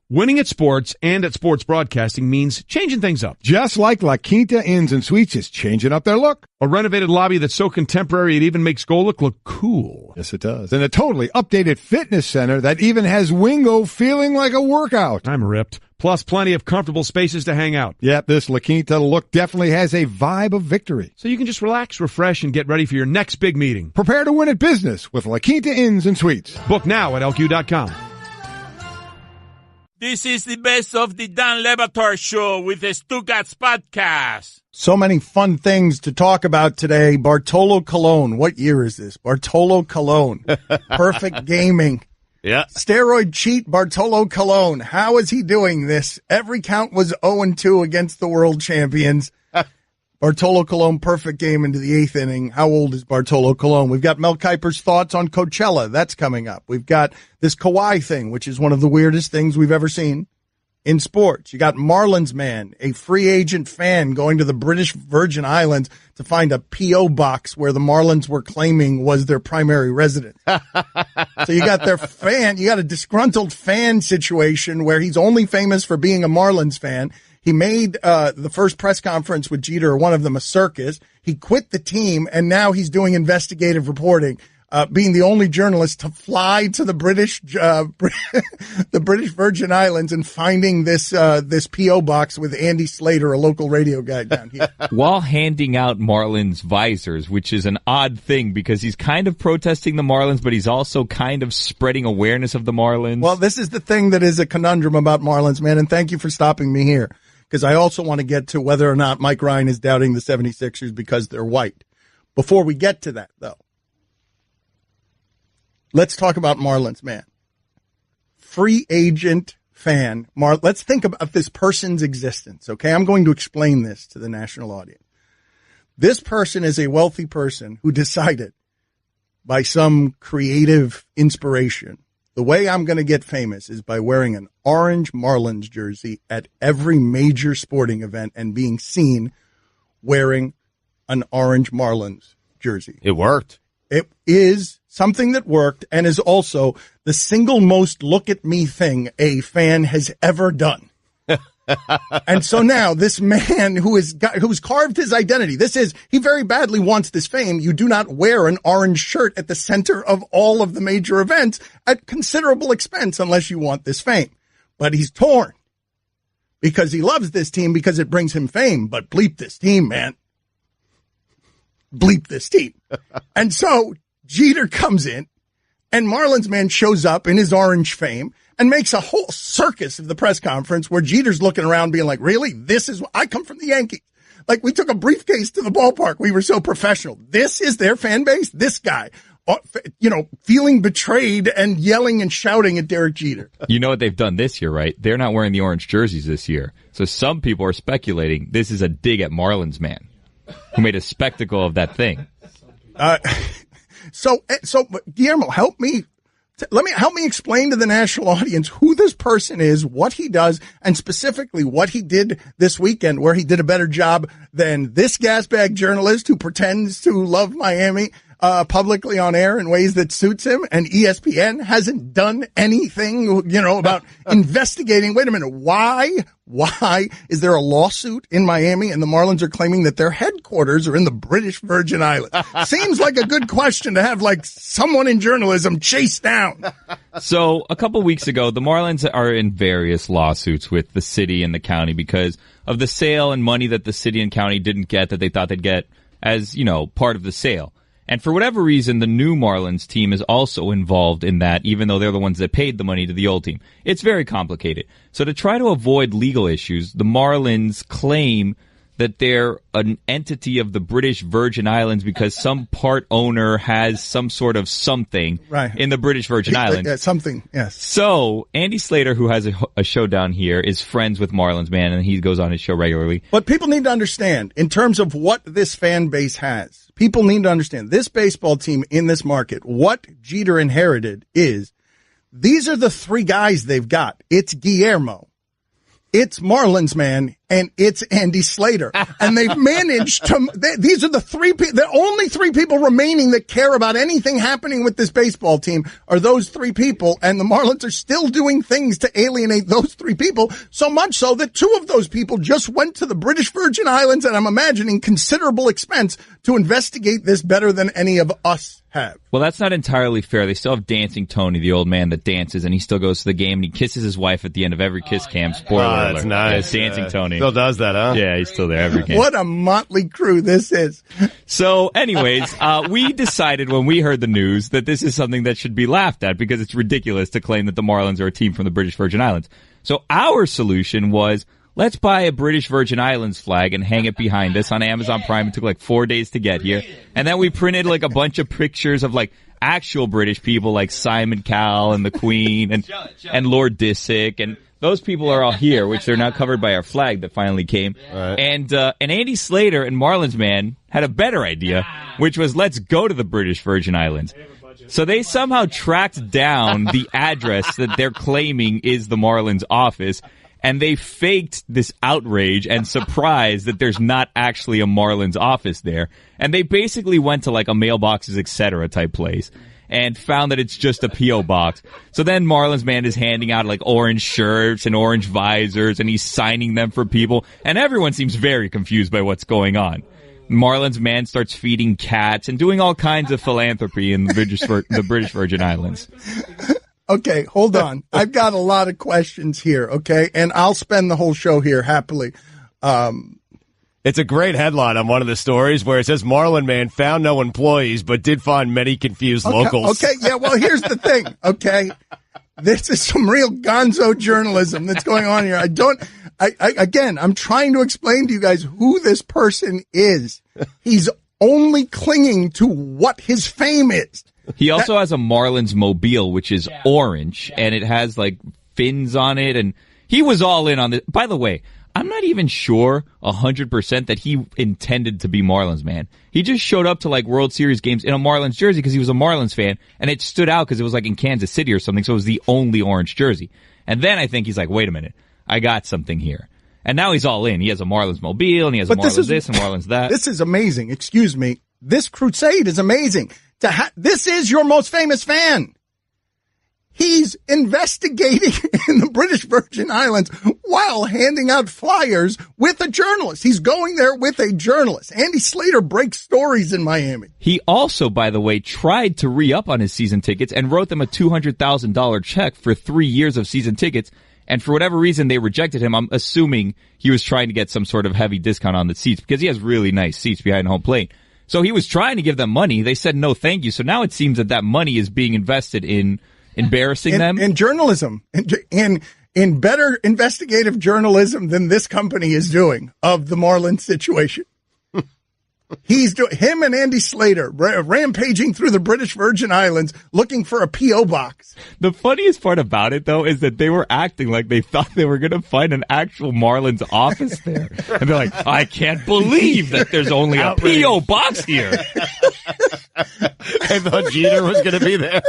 Winning at sports and at sports broadcasting means changing things up. Just like La Quinta Inns and Suites is changing up their look. A renovated lobby that's so contemporary it even makes Golick look cool. Yes, it does. And a totally updated fitness center that even has Wingo feeling like a workout. I'm ripped. Plus plenty of comfortable spaces to hang out. Yep, this La Quinta look definitely has a vibe of victory. So you can just relax, refresh, and get ready for your next big meeting. Prepare to win at business with La Quinta Inns and Suites. Book now at LQ.com. This is the best of the Dan Le Batard Show with the Stugotz podcast. So many fun things to talk about today. Bartolo Colon. What year is this? Bartolo Colon. Perfect gaming. Yeah. Steroid cheat Bartolo Colon. How is he doing this? Every count was 0-2 against the world champions. Bartolo Colon, perfect game into the 8th inning. How old is Bartolo Colon? We've got Mel Kiper's thoughts on Coachella. That's coming up. We've got this Kawhi thing, which is one of the weirdest things we've ever seen in sports. You got Marlins man, a free agent fan going to the British Virgin Islands to find a P.O. box where the Marlins were claiming was their primary residence. So you got their fan, you got a disgruntled fan situation where he's only famous for being a Marlins fan. He made the first press conference with Jeter, or one of them, a circus. He quit the team, and now he's doing investigative reporting, being the only journalist to fly to the British Virgin Islands and finding this P.O. box with Andy Slater, a local radio guy down here. While handing out Marlins visors, which is an odd thing because he's kind of protesting the Marlins, but he's also kind of spreading awareness of the Marlins. Well, this is the thing that is a conundrum about Marlins, man, and thank you for stopping me here, because I also want to get to whether or not Mike Ryan is doubting the 76ers because they're white. Before we get to that, though, let's talk about Marlins, man. Free agent fan. Let's think about this person's existence, okay? I'm going to explain this to the national audience. This person is a wealthy person who decided by some creative inspiration, the way I'm going to get famous is by wearing an orange Marlins jersey at every major sporting event and being seen wearing an orange Marlins jersey. It worked. It is something that worked and is also the single most look at me thing a fan has ever done. And so now this man who's carved his identity, he very badly wants this fame. You do not wear an orange shirt at the center of all of the major events at considerable expense unless you want this fame. But he's torn because he loves this team because it brings him fame. But bleep this team, man. Bleep this team. And so Jeter comes in and Marlins man shows up in his orange fame and makes a whole circus of the press conference where Jeter's looking around being like, really? I come from the Yankees. Like, we took a briefcase to the ballpark. We were so professional. This is their fan base? This guy, feeling betrayed and yelling and shouting at Derek Jeter. You know what they've done this year, right? They're not wearing the orange jerseys this year. So some people are speculating this is a dig at Marlins man who made a spectacle of that thing. So Guillermo, help me explain to the national audience who this person is, what he does, and specifically what he did this weekend, where he did a better job than this gasbag journalist who pretends to love Miami publicly on air in ways that suits him, and ESPN hasn't done anything, about investigating. Wait a minute, why is there a lawsuit in Miami and the Marlins are claiming that their headquarters are in the British Virgin Islands? Seems like a good question to have, like, someone in journalism chase down. So a couple weeks ago, the Marlins are in various lawsuits with the city and the county because of the sale and money that the city and county didn't get that they thought they'd get as, part of the sale. And for whatever reason, the new Marlins team is also involved in that, even though they're the ones that paid the money to the old team. It's very complicated. So to try to avoid legal issues, the Marlins claim that they're an entity of the British Virgin Islands because some part owner has some sort of something in the British Virgin Islands. Something, yes. So Andy Slater, who has a show down here, is friends with Marlins man, and he goes on his show regularly. But people need to understand, in terms of what this fan base has, people need to understand this baseball team in this market, what Jeter inherited is, these are the three guys they've got. It's Guillermo. It's Marlins man. and it's Andy Slater. And they've managed to, these are the only three people remaining that care about anything happening with this baseball team are those three people. And the Marlins are still doing things to alienate those three people, so much so that two of those people just went to the British Virgin Islands, and I'm imagining considerable expense to investigate this better than any of us have. Well, that's not entirely fair. They still have Dancing Tony, the old man that dances, and he still goes to the game, and he kisses his wife at the end of every kiss cam. Spoiler alert. That's nice. Yeah, Dancing Tony. Still does that, huh? Yeah, he's still there every game. What a motley crew this is. So anyways, we decided when we heard the news that this is something that should be laughed at because it's ridiculous to claim that the Marlins are a team from the British Virgin Islands. So our solution was, let's buy a British Virgin Islands flag and hang it behind us on Amazon Prime. It took like 4 days to get here. And then we printed like a bunch of pictures of like actual British people like Simon Cowell and the Queen and Lord Disick. And those people are all here, which they're now covered by our flag that finally came. Right. And Andy Slater and Marlins Man had a better idea, which was let's go to the British Virgin Islands. So they somehow tracked down the address that they're claiming is the Marlins office. And they faked this outrage and surprise that there's not actually a Marlins office there. And they basically went to like a mailboxes, etc. type place and found that it's just a P.O. box. So then Marlins Man is handing out like orange shirts and orange visors, and he's signing them for people. And everyone seems very confused by what's going on. Marlins Man starts feeding cats and doing all kinds of philanthropy in the British Virgin Islands. Okay, hold on. I've got a lot of questions here, okay? And I'll spend the whole show here happily. It's a great headline on one of the stories where it says Marlin Man found no employees but did find many confused locals. Okay, yeah, well, here's the thing, okay? This is some real gonzo journalism that's going on here. Again, I'm trying to explain to you guys who this person is. He's only clinging to what his fame is. He also has a Marlins mobile, which is orange, and it has like fins on it, and he was all in on this. By the way, I'm not even sure 100% that he intended to be Marlins Man. He just showed up to like World Series games in a Marlins jersey because he was a Marlins fan, and it stood out because it was like in Kansas City or something, so it was the only orange jersey. And then I think he's like, wait a minute, I got something here. And now he's all in. He has a Marlins mobile, and he has a Marlins this and Marlins that. This is amazing. Excuse me. This crusade is amazing. This is your most famous fan. He's investigating in the British Virgin Islands while handing out flyers with a journalist. He's going there with a journalist. Andy Slater breaks stories in Miami. He also, by the way, tried to re-up on his season tickets and wrote them a $200,000 check for 3 years of season tickets. And for whatever reason, they rejected him. I'm assuming he was trying to get some sort of heavy discount on the seats because he has really nice seats behind home plate. So he was trying to give them money. They said no thank you. So now it seems that money is being invested in embarrassing them. In journalism. In better investigative journalism than this company is doing of the Marlins situation. He's doing him and Andy Slater rampaging through the British Virgin Islands looking for a P.O. box. The funniest part about it, though, is that they were acting like they thought they were going to find an actual Marlins office there. And they're like, I can't believe that there's only a P.O. box here. I thought Jeter was going to be there.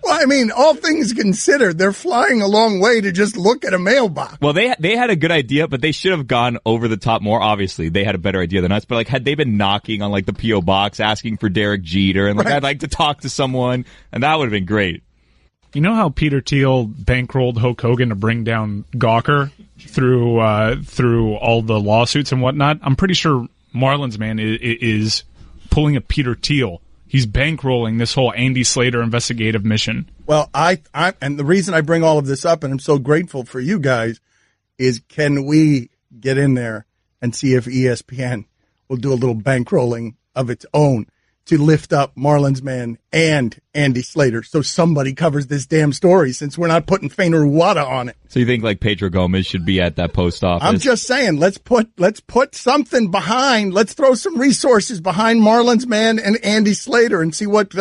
Well, I mean, all things considered, they're flying a long way to just look at a mailbox. Well, they had a good idea, but they should have gone over the top more. Obviously, they had a better idea than us. But like, had they been knocking on like the P.O. box, asking for Derek Jeter, and like, right, I'd like to talk to someone, and that would have been great. You know how Peter Thiel bankrolled Hulk Hogan to bring down Gawker through all the lawsuits and whatnot? I'm pretty sure Marlins Man is pulling a Peter Thiel. He's bankrolling this whole Andy Slater investigative mission. Well, and the reason I bring all of this up, and I'm so grateful for you guys, is can we get in there and see if ESPN will do a little bankrolling of its own to lift up Marlins Man and Andy Slater so somebody covers this damn story since we're not putting Feiner Wada on it. So you think like Pedro Gomez should be at that post office? I'm just saying, let's put something behind, let's throw some resources behind Marlins Man and Andy Slater and see what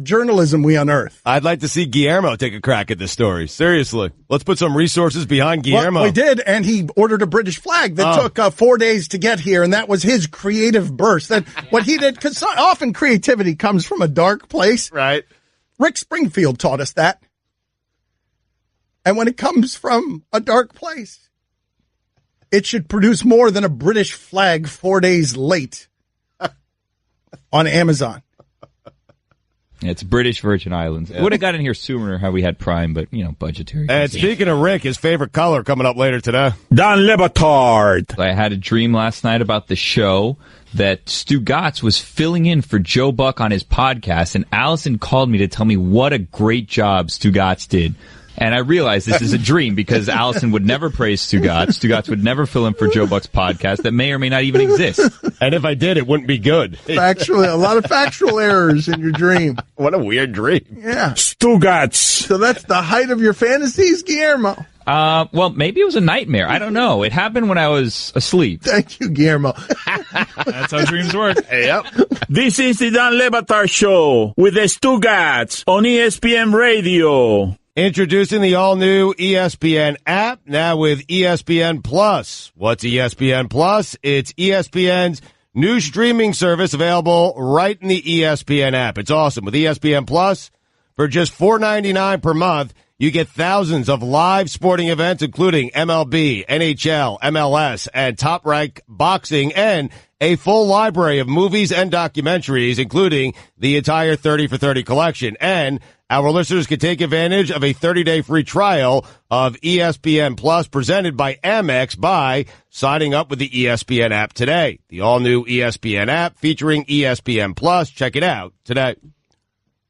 journalism we unearth. I'd like to see Guillermo take a crack at this story. Seriously. Let's put some resources behind Guillermo. Well, we did, and he ordered a British flag that took 4 days to get here, and that was his creative burst. That what he did, because often creativity comes from a dark place. Right. Rick Springfield taught us that. And when it comes from a dark place, it should produce more than a British flag 4 days late on Amazon. It's British Virgin Islands. It would have got in here sooner had we had Prime, but, budgetary. And speaking of Rick, his favorite color coming up later today. Dan Le Batard. I had a dream last night about the show that Stugotz was filling in for Joe Buck on his podcast, and Allison called me to tell me what a great job Stugotz did. And I realized this is a dream because Allison would never praise Stugotz. Stugotz would never fill in for Joe Buck's podcast that may or may not even exist. And if I did, it wouldn't be good. Factually, a lot of factual errors in your dream. What a weird dream. Yeah. Stugotz. So that's the height of your fantasies, Guillermo. Well, maybe it was a nightmare. I don't know. It happened when I was asleep. Thank you, Guillermo. That's how dreams work. Yep. This is the Dan Le Batard Show with the Stugotz on ESPN Radio. Introducing the all-new ESPN app, now with ESPN Plus. What's ESPN Plus? It's ESPN's new streaming service available right in the ESPN app. It's awesome. With ESPN Plus, for just $4.99 per month, you get thousands of live sporting events, including MLB, NHL, MLS, and top-ranked boxing, and a full library of movies and documentaries, including the entire 30 for 30 collection. And our listeners can take advantage of a 30-day free trial of ESPN Plus presented by Amex by signing up with the ESPN app today. The all-new ESPN app featuring ESPN Plus. Check it out today.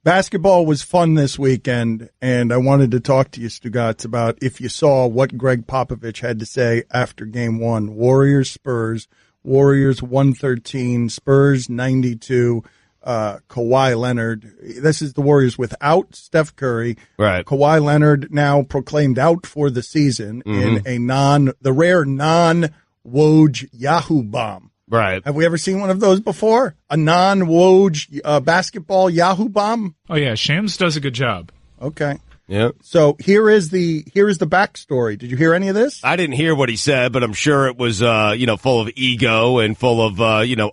Basketball was fun this weekend, and I wanted to talk to you, Stugotz, about if you saw what Greg Popovich had to say after Game 1. Warriors-Spurs, Warriors 113, Spurs 92, Kawhi Leonard. This is the Warriors without Steph Curry. Right. Kawhi Leonard now proclaimed out for the season in the rare non-Woj Yahoo bomb. Right. Have we ever seen one of those before? A non-Woj basketball Yahoo bomb? Oh, yeah. Shams does a good job. Okay. Yeah. So here is the backstory. Did you hear any of this? I didn't hear what he said, but I'm sure it was, full of ego and full of,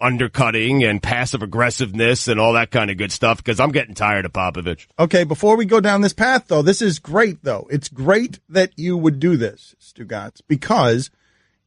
undercutting and passive aggressiveness and all that kind of good stuff, because I'm getting tired of Popovich. Okay, before we go down this path, though, this is great, though. It's great that you would do this, Stugotz, because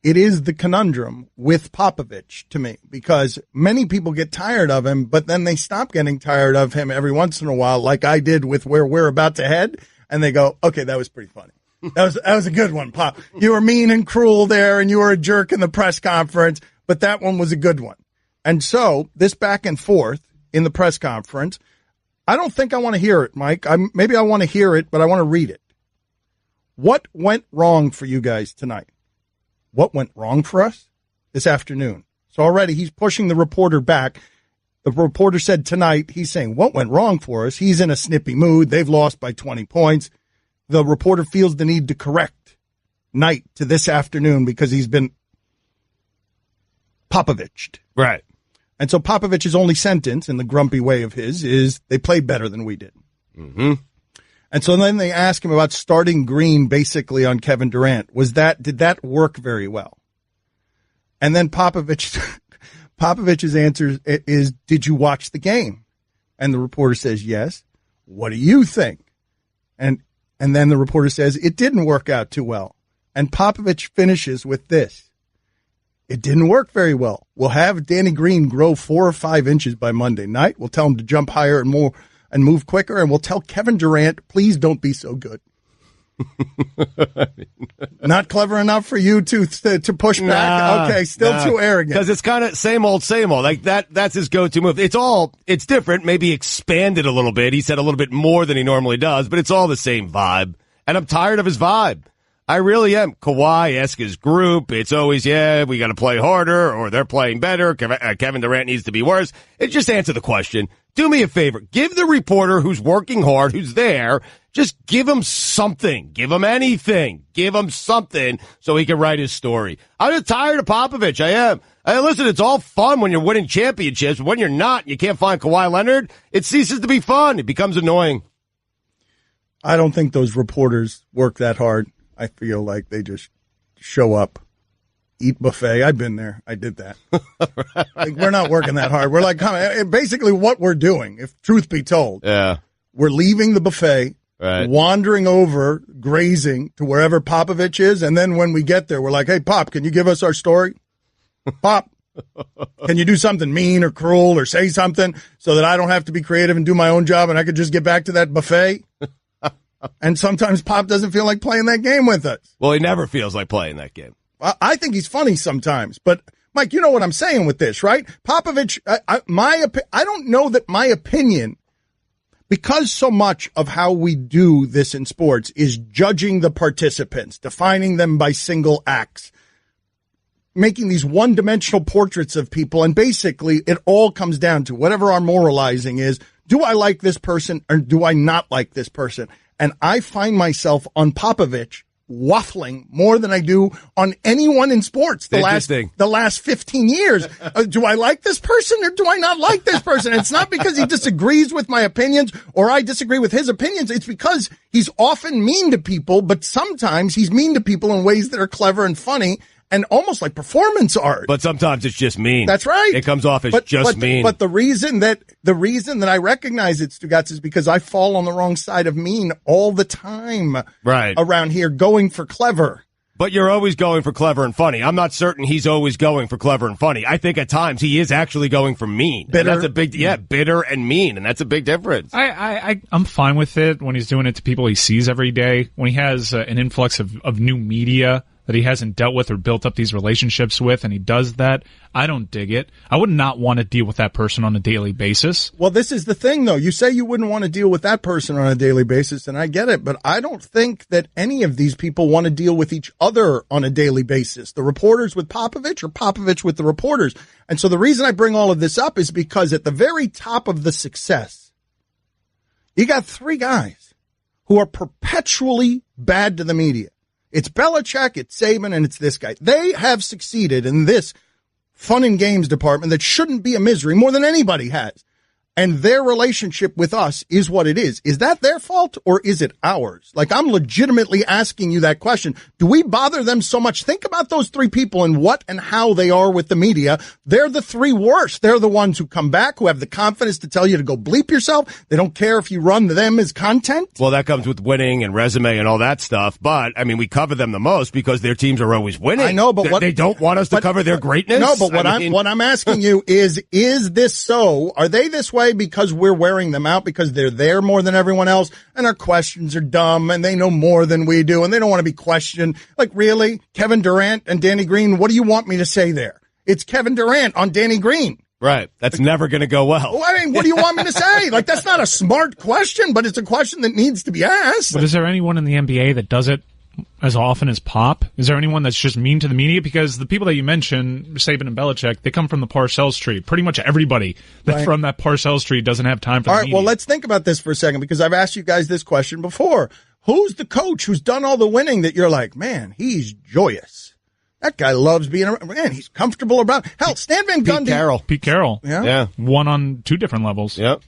it is the conundrum with Popovich to me, because many people get tired of him, but then they stop getting tired of him every once in a while, like I did with where we're about to head, and they go, okay, that was pretty funny. That was a good one, Pop. You were mean and cruel there, and you were a jerk in the press conference, but that one was a good one. And so this back and forth in the press conference, I don't think I want to hear it, Mike. Maybe I want to hear it, but I want to read it. What went wrong for you guys tonight? What went wrong for us this afternoon? So already he's pushing the reporter back. The reporter said tonight, he's saying, what went wrong for us? He's in a snippy mood. They've lost by 20 points. The reporter feels the need to correct night to this afternoon because he's been Popoviched. Right. And so Popovich's only sentence, in the grumpy way of his, is they played better than we did. Mm-hmm. And so then they ask him about starting Green basically on Kevin Durant. Did that work very well? And then Popovich's answer is, did you watch the game? And the reporter says, yes. What do you think? And then the reporter says, it didn't work out too well. And Popovich finishes with this. It didn't work very well. We'll have Danny Green grow 4 or 5 inches by Monday night. We'll tell him to jump higher and more and move quicker, and we'll tell Kevin Durant, please don't be so good. Not clever enough for you to push back? Okay, still too arrogant. Because it's kind of same old. Like that's his go-to move. It's different, maybe expanded a little bit. He said a little bit more than he normally does, but it's all the same vibe. And I'm tired of his vibe. I really am. Kawhi-esque his group. It's always, we got to play harder, or they're playing better. Kevin Durant needs to be worse. Just answer the question. Do me a favor. Give the reporter who's working hard, who's there, just give him something. Give him anything. Give him something so he can write his story. I'm just tired of Popovich. I am. Listen, it's all fun when you're winning championships, but when you're not, you can't find Kawhi Leonard, it ceases to be fun. It becomes annoying. I don't think those reporters work that hard. I feel like they just show up, eat buffet. I've been there. I did that. Like, we're not working that hard. We're like, basically what we're doing, if truth be told. Yeah. We're leaving the buffet. wandering over, grazing to wherever Popovich is. And then when we get there, we're like, hey, Pop, can you give us our story? Pop, can you do something mean or cruel or say something so that I don't have to be creative and do my own job and I could just get back to that buffet? And sometimes Pop doesn't feel like playing that game with us. Well, he never feels like playing that game. I think he's funny sometimes, but Mike, you know what I'm saying with this, right? Popovich, I don't know that my opinion, because so much of how we do this in sports is judging the participants, defining them by single acts, making these one-dimensional portraits of people, and basically it all comes down to whatever our moralizing is. Do I like this person or do I not like this person? And I find myself on Popovich waffling more than I do on anyone in sports the last 15 years. Do I like this person or do I not like this person? It's not because he disagrees with my opinions or I disagree with his opinions. It's because he's often mean to people, but sometimes he's mean to people in ways that are clever and funny and almost like performance art. But sometimes it's just mean. That's right. It comes off as mean. But the reason that I recognize it, Stugotz, is because I fall on the wrong side of mean all the time around here, going for clever. But you're always going for clever and funny. I'm not certain he's always going for clever and funny. I think at times he is actually going for mean. Bitter. And that's bitter and mean, and that's a big difference. I'm fine with it when he's doing it to people he sees every day. When he has an influx of new media that he hasn't dealt with or built up these relationships with, and he does that, I don't dig it. I would not want to deal with that person on a daily basis. Well, this is the thing, though. You say you wouldn't want to deal with that person on a daily basis, and I get it, but I don't think that any of these people want to deal with each other on a daily basis. The reporters with Popovich or Popovich with the reporters. And so the reason I bring all of this up is because at the very top of the success, you got three guys who are perpetually bad to the media. It's Belichick, it's Saban, and it's this guy. They have succeeded in this fun and games department that shouldn't be a misery more than anybody has. And their relationship with us is what it is. Is that their fault or is it ours? Like, I'm legitimately asking you that question. Do we bother them so much? Think about those three people and what and how they are with the media. They're the three worst. They're the ones who come back, who have the confidence to tell you to go bleep yourself. They don't care if you run them as content. Well, that comes with winning and resume and all that stuff. But, I mean, we cover them the most because their teams are always winning. I know, but they don't want us to cover their greatness. No, but what I'm asking you is this so? Are they this way because we're wearing them out, because they're there more than everyone else, and our questions are dumb, and they know more than we do, and they don't want to be questioned? Like, really? Kevin Durant and Danny Green, what do you want me to say there? It's Kevin Durant on Danny Green. Right. That's never going to go well. I mean, what do you want me to say? Like, that's not a smart question, but it's a question that needs to be asked. But is there anyone in the NBA that does it as often as Pop? Is there anyone that's just mean to the media? Because the people that you mentioned, Saban and Belichick, they come from the Parcells tree. Pretty much everybody from that Parcells tree doesn't have time for the media. Well, let's think about this for a second, because I've asked you guys this question before. Who's the coach who's done all the winning that you're like, man, he's joyous? That guy loves being around. Man, he's comfortable around. Hell, Stan Van Gundy. Pete Carroll. Yeah. Won on two different levels. Yep.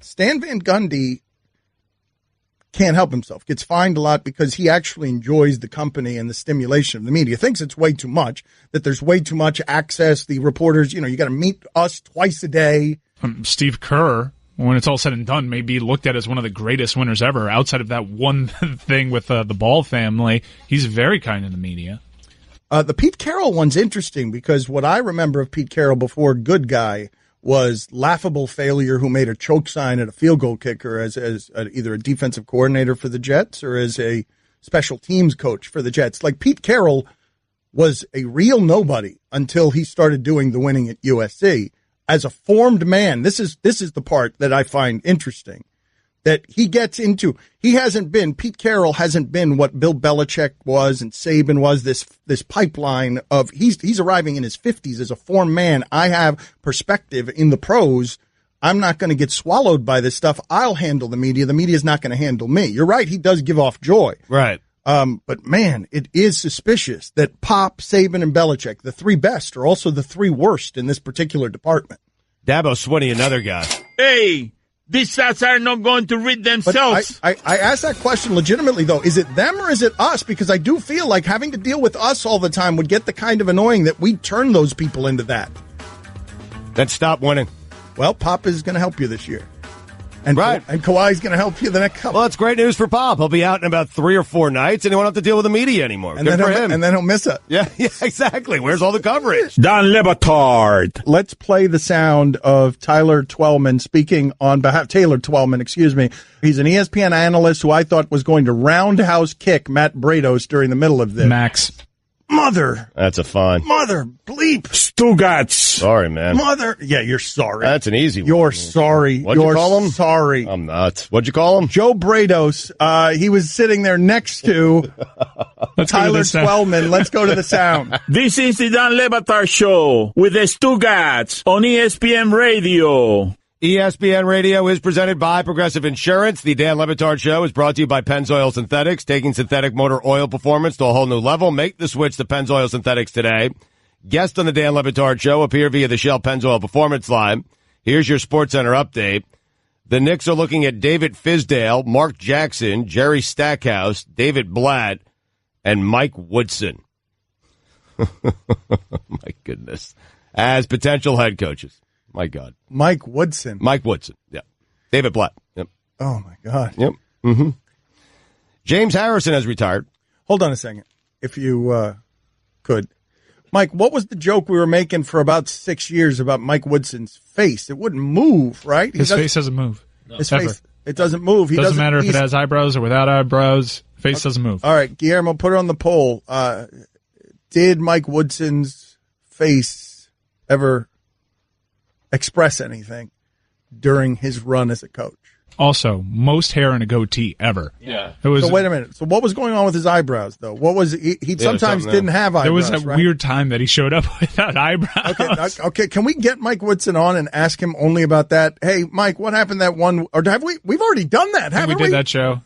Stan Van Gundy can't help himself, gets fined a lot because he actually enjoys the company and the stimulation of the media. Thinks it's way too much, that there's way too much access. The reporters, you got to meet us twice a day. Steve Kerr, when it's all said and done, may be looked at as one of the greatest winners ever. Outside of that one thing with the Ball family, he's very kind in the media. The Pete Carroll one's interesting because what I remember of Pete Carroll before good guy was laughable failure who made a choke sign at a field goal kicker as either a defensive coordinator for the Jets or as a special teams coach for the Jets. Like, Pete Carroll was a real nobody until he started doing the winning at USC. As a formed man, this is the part that I find interesting, that he gets into. Pete Carroll hasn't been what Bill Belichick was and Saban was, this pipeline of, he's arriving in his 50s as a formed man. I have perspective in the pros. I'm not going to get swallowed by this stuff. I'll handle the media. The media's not going to handle me. You're right. He does give off joy. Right. But man, it is suspicious that Pop, Saban, and Belichick, the three best, are also the three worst in this particular department. Dabo Swinney, another guy. Hey, these stats are not going to read themselves. But I asked that question legitimately, though. Is it them or is it us? Because I do feel like having to deal with us all the time would get the kind of annoying that we turn those people into that. Then stop winning. Well, Pop is going to help you this year. And Right. And Kawhi's going to help you the next couple. Well, that's great news for Pop. He'll be out in about 3 or 4 nights, and he won't have to deal with the media anymore. And Good then for him. And then he'll miss it. Yeah, exactly. Where's all the coverage? Dan Le Batard. Let's play the sound of Taylor Twellman speaking on behalf. Excuse me. He's an ESPN analyst who I thought was going to roundhouse kick Matt Brados during the middle of this. Max. Mother That's a fine. bleep. Stugotz. Sorry, man. Mother. Yeah, you're sorry. That's an easy one. You're sorry. What'd you call him? Sorry. I'm nuts. What'd you call him? Joe Brados. He was sitting there next to Tyler Twellman. Let's go to the sound. This is the Dan Le Batard Show with the Stugotz on ESPN Radio. ESPN Radio is presented by Progressive Insurance. The Dan Le Batard Show is brought to you by Pennzoil Synthetics, taking synthetic motor oil performance to a whole new level. Make the switch to Pennzoil Synthetics today. Guests on the Dan Le Batard Show appear via the Shell Pennzoil Performance line. Here's your SportsCenter update. The Knicks are looking at David Fizdale, Mark Jackson, Jerry Stackhouse, David Blatt, and Mike Woodson. My goodness. As potential head coaches. My God. Mike Woodson. Yeah. David Blatt. Yep. Oh, my God. Yep. Mm-hmm. James Harrison has retired. Hold on a second, if you could. Mike, what was the joke we were making for about 6 years about Mike Woodson's face? It wouldn't move, right? His face doesn't move. His face, it doesn't move. He doesn't matter if it has eyebrows or without eyebrows. Face doesn't move. All right, Guillermo, put it on the poll. Did Mike Woodson's face ever express anything during his run as a coach? Also, most hair in a goatee ever. Yeah. It was. So wait a minute. So what was going on with his eyebrows, though? What was he sometimes didn't have eyebrows? There was a right? weird time that he showed up without eyebrows. Okay. Can we get Mike Woodson on and ask him only about that? Hey, Mike, what happened that one? Or have we? We've already done that, haven't we? We did that show.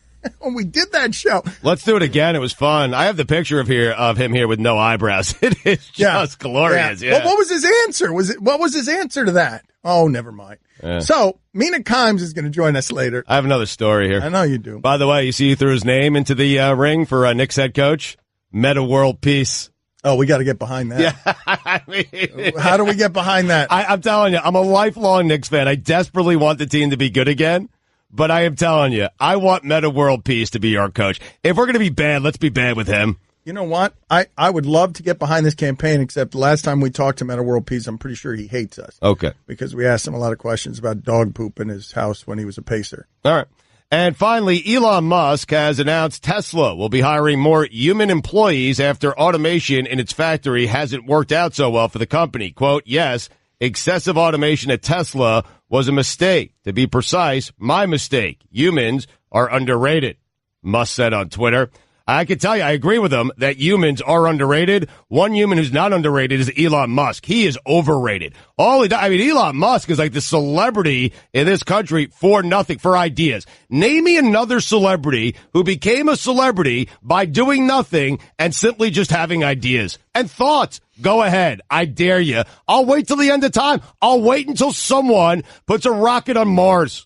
We did that show. Let's do it again. It was fun. I have the picture of him here with no eyebrows. It is just glorious. Yeah. Well, what was his answer? What was his answer to that? Oh, never mind. Yeah. So Mina Kimes is going to join us later. I have another story here. I know you do. By the way, you see he threw his name into the ring for Knicks head coach? Meta World Peace. Oh, we got to get behind that. Yeah. I mean, how do we get behind that? I'm telling you, I'm a lifelong Knicks fan. I desperately want the team to be good again. But I am telling you, I want Meta World Peace to be our coach. If we're going to be bad, let's be bad with him. You know what? I would love to get behind this campaign, except the last time we talked to Meta World Peace, I'm pretty sure he hates us. Okay. Because we asked him a lot of questions about dog poop in his house when he was a pacer. All right. And finally, Elon Musk has announced Tesla will be hiring more human employees after automation in its factory hasn't worked out so well for the company. Quote, yes, excessive automation at Tesla was a mistake. To be precise, my mistake. Humans are underrated, Musk said on Twitter. I can tell you, I agree with him that humans are underrated. One human who's not underrated is Elon Musk. He is overrated. Elon Musk is like the celebrity in this country for nothing, for ideas. Name me another celebrity who became a celebrity by doing nothing and simply just having ideas and thoughts. Go ahead. I dare you. I'll wait till the end of time. I'll wait until someone puts a rocket on Mars.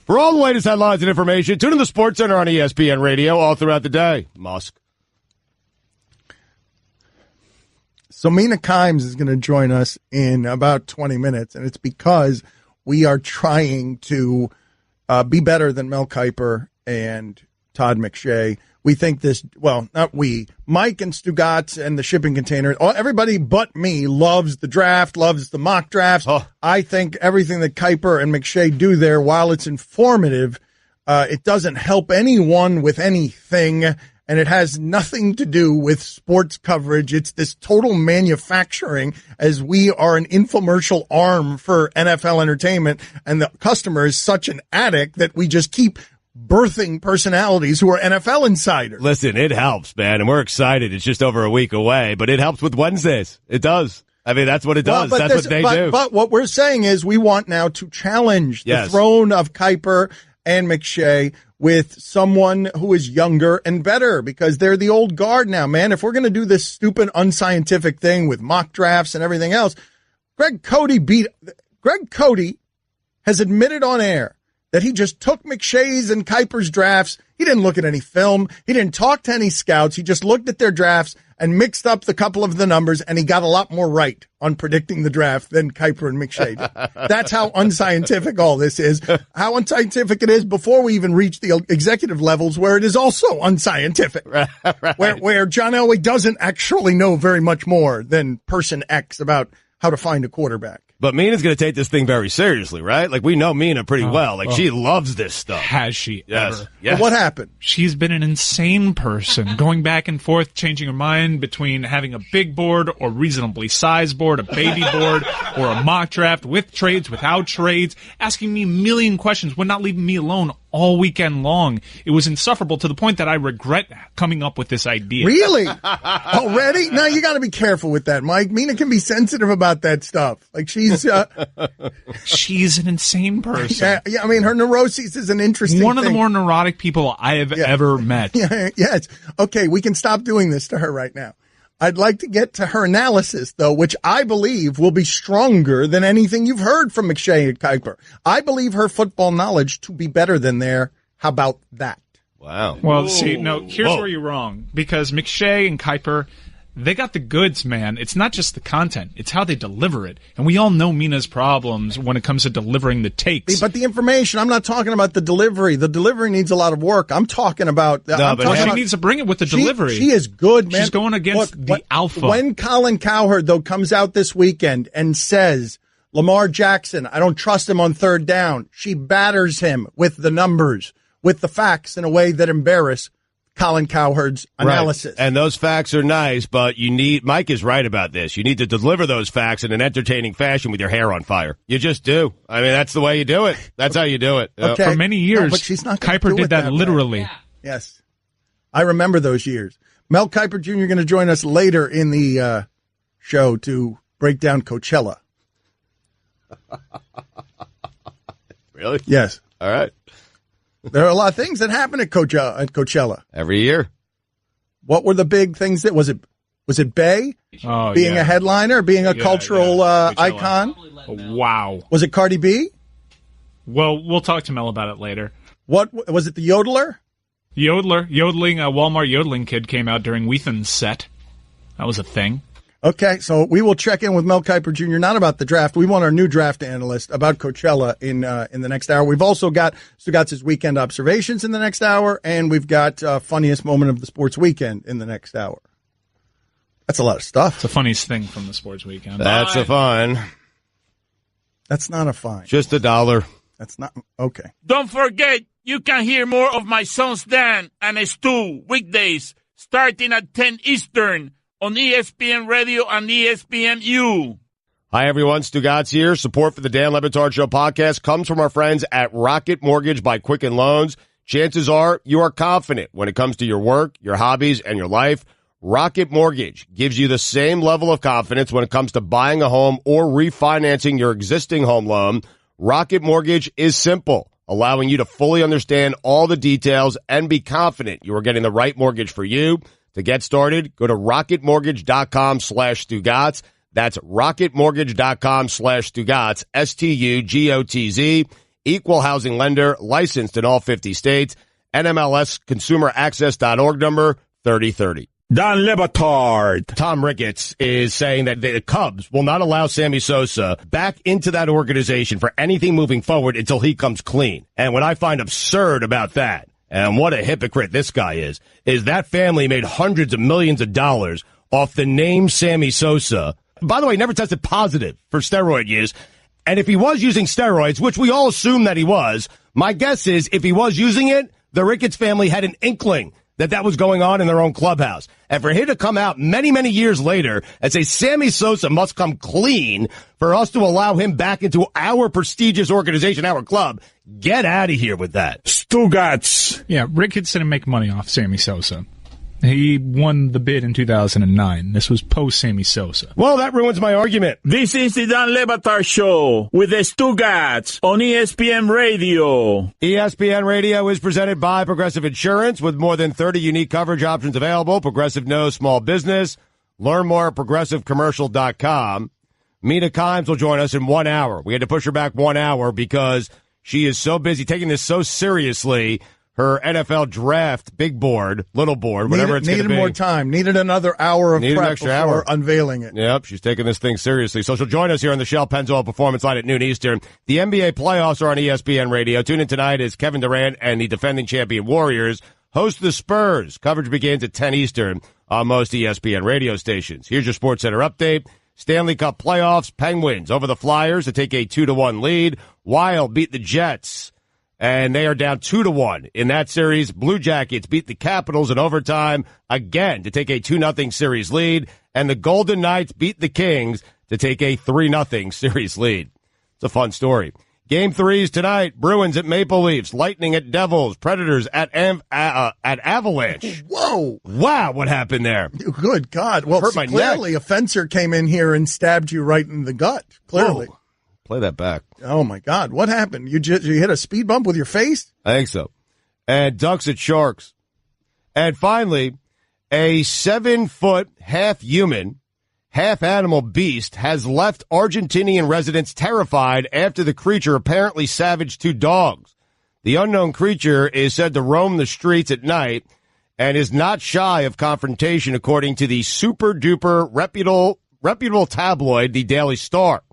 For all the latest headlines and information, tune in to the SportsCenter on ESPN Radio all throughout the day. Musk. So Mina Kimes is going to join us in about 20 minutes, and it's because we are trying to be better than Mel Kiper and Todd McShay. We think this, well, not we, Mike and Stugotz and the shipping container, everybody but me loves the draft, loves the mock drafts. Oh. I think everything that Kiper and McShay do there, while it's informative, it doesn't help anyone with anything, and it has nothing to do with sports coverage. It's this total manufacturing, as we are an infomercial arm for NFL entertainment, and the customer is such an addict that we just keep birthing personalities who are NFL insiders. Listen, it helps, man, and we're excited. It's just over a week away, but it helps with Wednesdays. It does. I mean, that's what it does. That's what they do. But what we're saying is we want now to challenge the throne of Kiper and McShay with someone who is younger and better, because they're the old guard now, man. If we're going to do this stupid, unscientific thing with mock drafts and everything else, Greg Cody has admitted on air that he just took McShay's and Kuiper's drafts. He didn't look at any film. He didn't talk to any scouts. He just looked at their drafts and mixed up the couple of the numbers, and he got a lot more right on predicting the draft than Kuiper and McShay did. That's how unscientific all this is. How unscientific it is before we even reach the executive levels, where it is also unscientific. Right. Where John Elway doesn't actually know very much more than person X about how to find a quarterback. But Mina's going to take this thing very seriously, right? Like, we know Mina pretty well. Like, she loves this stuff. Has she ever? Yes. But what happened? She's been an insane person, going back and forth, changing her mind between having a big board or reasonably sized board, a baby board, or a mock draft with trades, without trades, asking me a million questions, would not leave me alone all weekend long. It was insufferable to the point that I regret coming up with this idea. Really? Already? No, you got to be careful with that, Mike. Mina can be sensitive about that stuff. Like, she's she's an insane person. Yeah, I mean, her neuroses is an interesting One of the thing. more neurotic people I have ever met. Yes. Okay, we can stop doing this to her right now. I'd like to get to her analysis, though, which I believe will be stronger than anything you've heard from McShay and Kuiper. I believe her football knowledge to be better than their. How about that? Wow. Well, see, no, here's where you're wrong. Because McShay and Kuiper, they got the goods, man. It's not just the content. It's how they deliver it. And we all know Mina's problems when it comes to delivering the takes. But the information, I'm not talking about the delivery. The delivery needs a lot of work. I'm talking about... she needs to bring it with the delivery. She is good, man. She's going against the alpha. When Colin Cowherd, though, comes out this weekend and says, Lamar Jackson, I don't trust him on third down, she batters him with the numbers, with the facts in a way that embarrass Colin Cowherd's analysis. Right. And those facts are nice, but Mike is right about this. You need to deliver those facts in an entertaining fashion with your hair on fire. You just do. I mean, that's the way you do it. That's how you do it. Okay. For many years, but she's not Kuiper did that literally. Yeah. Yes. I remember those years. Mel Kiper Jr. going to join us later in the show to break down Coachella. Really? Yes. All right. There are a lot of things that happen at Coachella. Every year. What were the big things that was it Bay being a headliner, being a cultural icon? Wow. Was it Cardi B? Well, we'll talk to Mel about it later. What was it? The yodeling. A Walmart yodeling kid came out during Weathen's set. That was a thing. Okay, so we will check in with Mel Kiper Jr. not about the draft. We want our new draft analyst about Coachella in the next hour. We've also got Stugotz's weekend observations in the next hour, and we've got funniest moment of the sports weekend in the next hour. That's a lot of stuff. It's the funniest thing from the sports weekend. That's a fine. That's not a fine. Just $1. That's not okay. Don't forget, you can hear more of my sons Dan and Stu weekdays starting at 10 Eastern on ESPN Radio and ESPNU. Hi, everyone. Stugotz here. Support for the Dan Le Batard Show podcast comes from our friends at Rocket Mortgage by Quicken Loans. Chances are you are confident when it comes to your work, your hobbies, and your life. Rocket Mortgage gives you the same level of confidence when it comes to buying a home or refinancing your existing home loan. Rocket Mortgage is simple, allowing you to fully understand all the details and be confident you are getting the right mortgage for you. To get started, go to rocketmortgage.com/Stugotz. That's rocketmortgage.com/Stugotz, STUGOTZ. Equal housing lender, licensed in all 50 states. NMLS consumeraccess.org number 3030. Dan Le Batard. Tom Ricketts is saying that the Cubs will not allow Sammy Sosa back into that organization for anything moving forward until he comes clean. And what I find absurd about that, and what a hypocrite this guy is that family made hundreds of millions of dollars off the name Sammy Sosa. By the way, never tested positive for steroid use. And if he was using steroids, which we all assume that he was, my guess is if he was using it, the Ricketts family had an inkling that was going on in their own clubhouse. And for him to come out many, many years later and say Sammy Sosa must come clean for us to allow him back into our prestigious organization, our club, get out of here with that. Stugotz. Yeah, Ricketts didn't make money off Sammy Sosa. He won the bid in 2009. This was post-Sammy Sosa. Well, that ruins my argument. This is the Dan Le Batard Show with the Stugotz on ESPN Radio. ESPN Radio is presented by Progressive Insurance with more than 30 unique coverage options available. Progressive knows small business. Learn more at progressivecommercial.com. Mina Kimes will join us in 1 hour. We had to push her back 1 hour because She is so busy taking this so seriously. Her NFL draft, big board, little board, whatever it's going to be. Needed more time. Needed another hour of Needed an prep extra before hour. unveiling it. Yep, she's taking this thing seriously. So she'll join us here on the Shell Pennzoil Performance Line at noon Eastern. The NBA playoffs are on ESPN Radio. Tune in tonight as Kevin Durant and the defending champion Warriors host the Spurs. Coverage begins at 10 Eastern on most ESPN radio stations. Here's your SportsCenter update. Stanley Cup playoffs, Penguins over the Flyers to take a 2-1 lead. Wild beat the Jets, and they are down 2-1 in that series. Blue Jackets beat the Capitals in overtime again to take a 2-0 series lead, and the Golden Knights beat the Kings to take a 3-0 series lead. It's a fun story. Game 3s tonight. Bruins at Maple Leafs, Lightning at Devils, Predators at Avalanche. Whoa. Wow, what happened there? Good God. Well, Hurt my clearly neck. a fencer came in here and stabbed you right in the gut. Clearly. Whoa. Play that back. Oh, my God. What happened? You hit a speed bump with your face? I think so. And Ducks at Sharks. And finally, a 7-foot, half-human, half-animal beast has left Argentinian residents terrified after the creature apparently savaged 2 dogs. The unknown creature is said to roam the streets at night and is not shy of confrontation, according to the super-duper reputable tabloid, the Daily Star.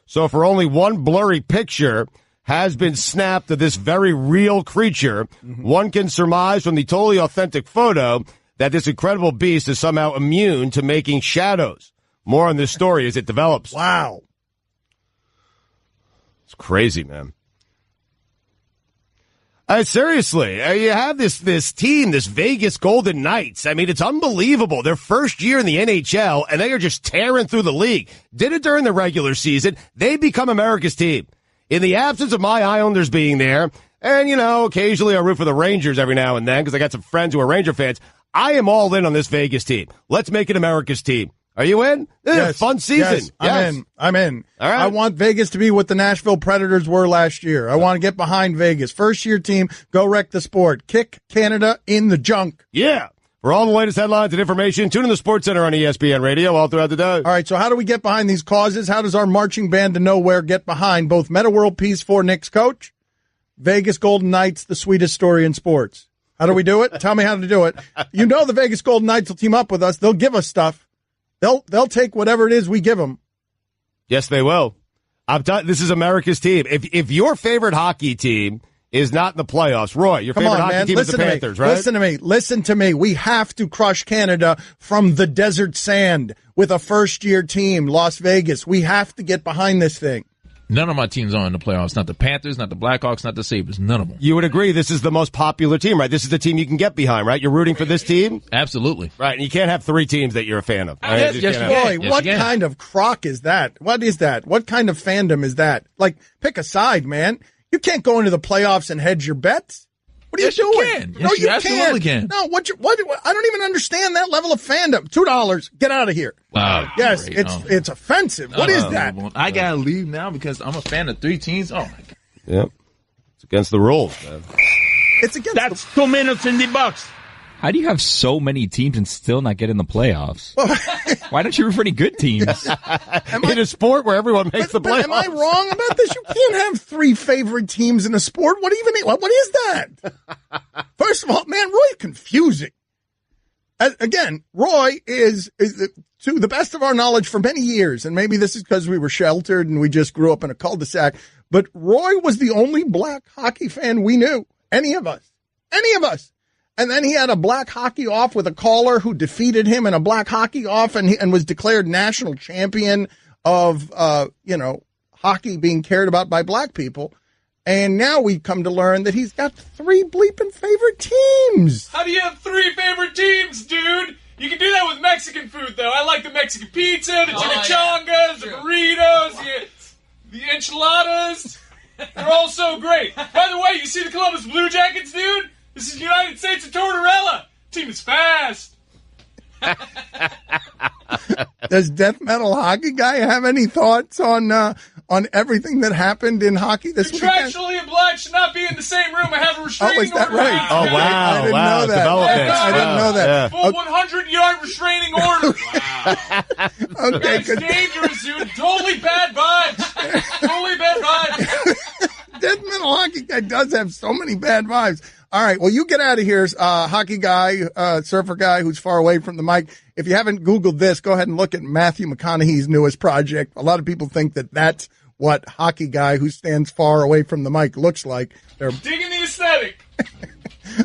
So for only one blurry picture has been snapped of this very real creature, one can surmise from the totally authentic photo that this incredible beast is somehow immune to making shadows. More on this story as it develops. Wow. It's crazy, man. Seriously, you have this team, this Vegas Golden Knights. I mean, it's unbelievable. Their first year in the NHL, and they are just tearing through the league. Did it during the regular season. They become America's team. In the absence of my Islanders being there, and, occasionally I root for the Rangers every now and then because I got some friends who are Ranger fans, I am all in on this Vegas team. Let's make it America's team. Are you in? This is a fun season. Yes, I'm in. All right. I want Vegas to be what the Nashville Predators were last year. I want to get behind Vegas. First year team, go wreck the sport. Kick Canada in the junk. Yeah. For all the latest headlines and information, tune in the SportsCenter on ESPN Radio all throughout the day. All right, so how do we get behind these causes? How does our marching band to nowhere get behind both Meta World Peace for Knicks coach, Vegas Golden Knights, the sweetest story in sports? How do we do it? Tell me how to do it. The Vegas Golden Knights will team up with us. They'll give us stuff. They'll take whatever it is we give them. Yes, they will. This is America's team. If your favorite hockey team is not in the playoffs, Roy, your favorite hockey team is the Panthers, right? Listen to me. We have to crush Canada from the desert sand with a first-year team, Las Vegas. We have to get behind this thing. None of my teams are in the playoffs. Not the Panthers, not the Blackhawks, not the Sabres. None of them. You would agree this is the most popular team, right? This is the team you can get behind, right? You're rooting for this team? Absolutely. Right, and you can't have 3 teams that you're a fan of. Right? Yes, You yes, can't you have- can. Boy, what you can. kind of crock is that? What is that? What kind of fandom is that? Like, pick a side, man. You can't go into the playoffs and hedge your bets. What are Yes, you you doing? can. No, Yes, you you absolutely can't. can. No, what? I don't even understand that level of fandom. $2. Get out of here. Wow. Yes, Great. it's offensive. What is that? Unbelievable. I gotta leave now because I'm a fan of 3 teams. Oh my God. Yep. It's against the rules, man. It's against That's 2 minutes in the box. How do you have so many teams and still not get in the playoffs? Why don't you root for any good teams? In a sport where everyone makes the playoffs. Am I wrong about this? You can't have 3 favorite teams in a sport. What is that? First of all, man, Roy's confusing. Again, Roy is to the best of our knowledge for many years, and maybe this is because we were sheltered and we just grew up in a cul-de-sac, but Roy was the only black hockey fan we knew. Any of us. And then he had a black hockey off with a caller who defeated him in a black hockey off and was declared national champion of, hockey being cared about by black people. And now we come to learn that he's got 3 bleeping favorite teams. How do you have 3 favorite teams, dude? You can do that with Mexican food, though. I like the Mexican pizza, the chimichangas, the burritos, the enchiladas. They're all so great. By the way, you see the Columbus Blue Jackets, dude? This is United States of Tortorella. Team is fast. Does Death Metal Hockey Guy have any thoughts on everything that happened in hockey this weekend? Contractually obliged to not be in the same room. I have a Oh, restraining is that order. right? Oh, wow. I didn't Wow. know that. Developments. I didn't know that. Full 100-yard restraining order. Okay, That's good. dangerous, dude. Totally bad vibes. Totally bad vibes. Death Metal Channel Hockey Guy does have so many bad vibes. All right, well, you get out of here, hockey guy, surfer guy who's far away from the mic. If you haven't Googled this, go ahead and look at Matthew McConaughey's newest project. A lot of people think that that's what hockey guy who stands far away from the mic looks like. Digging the aesthetic.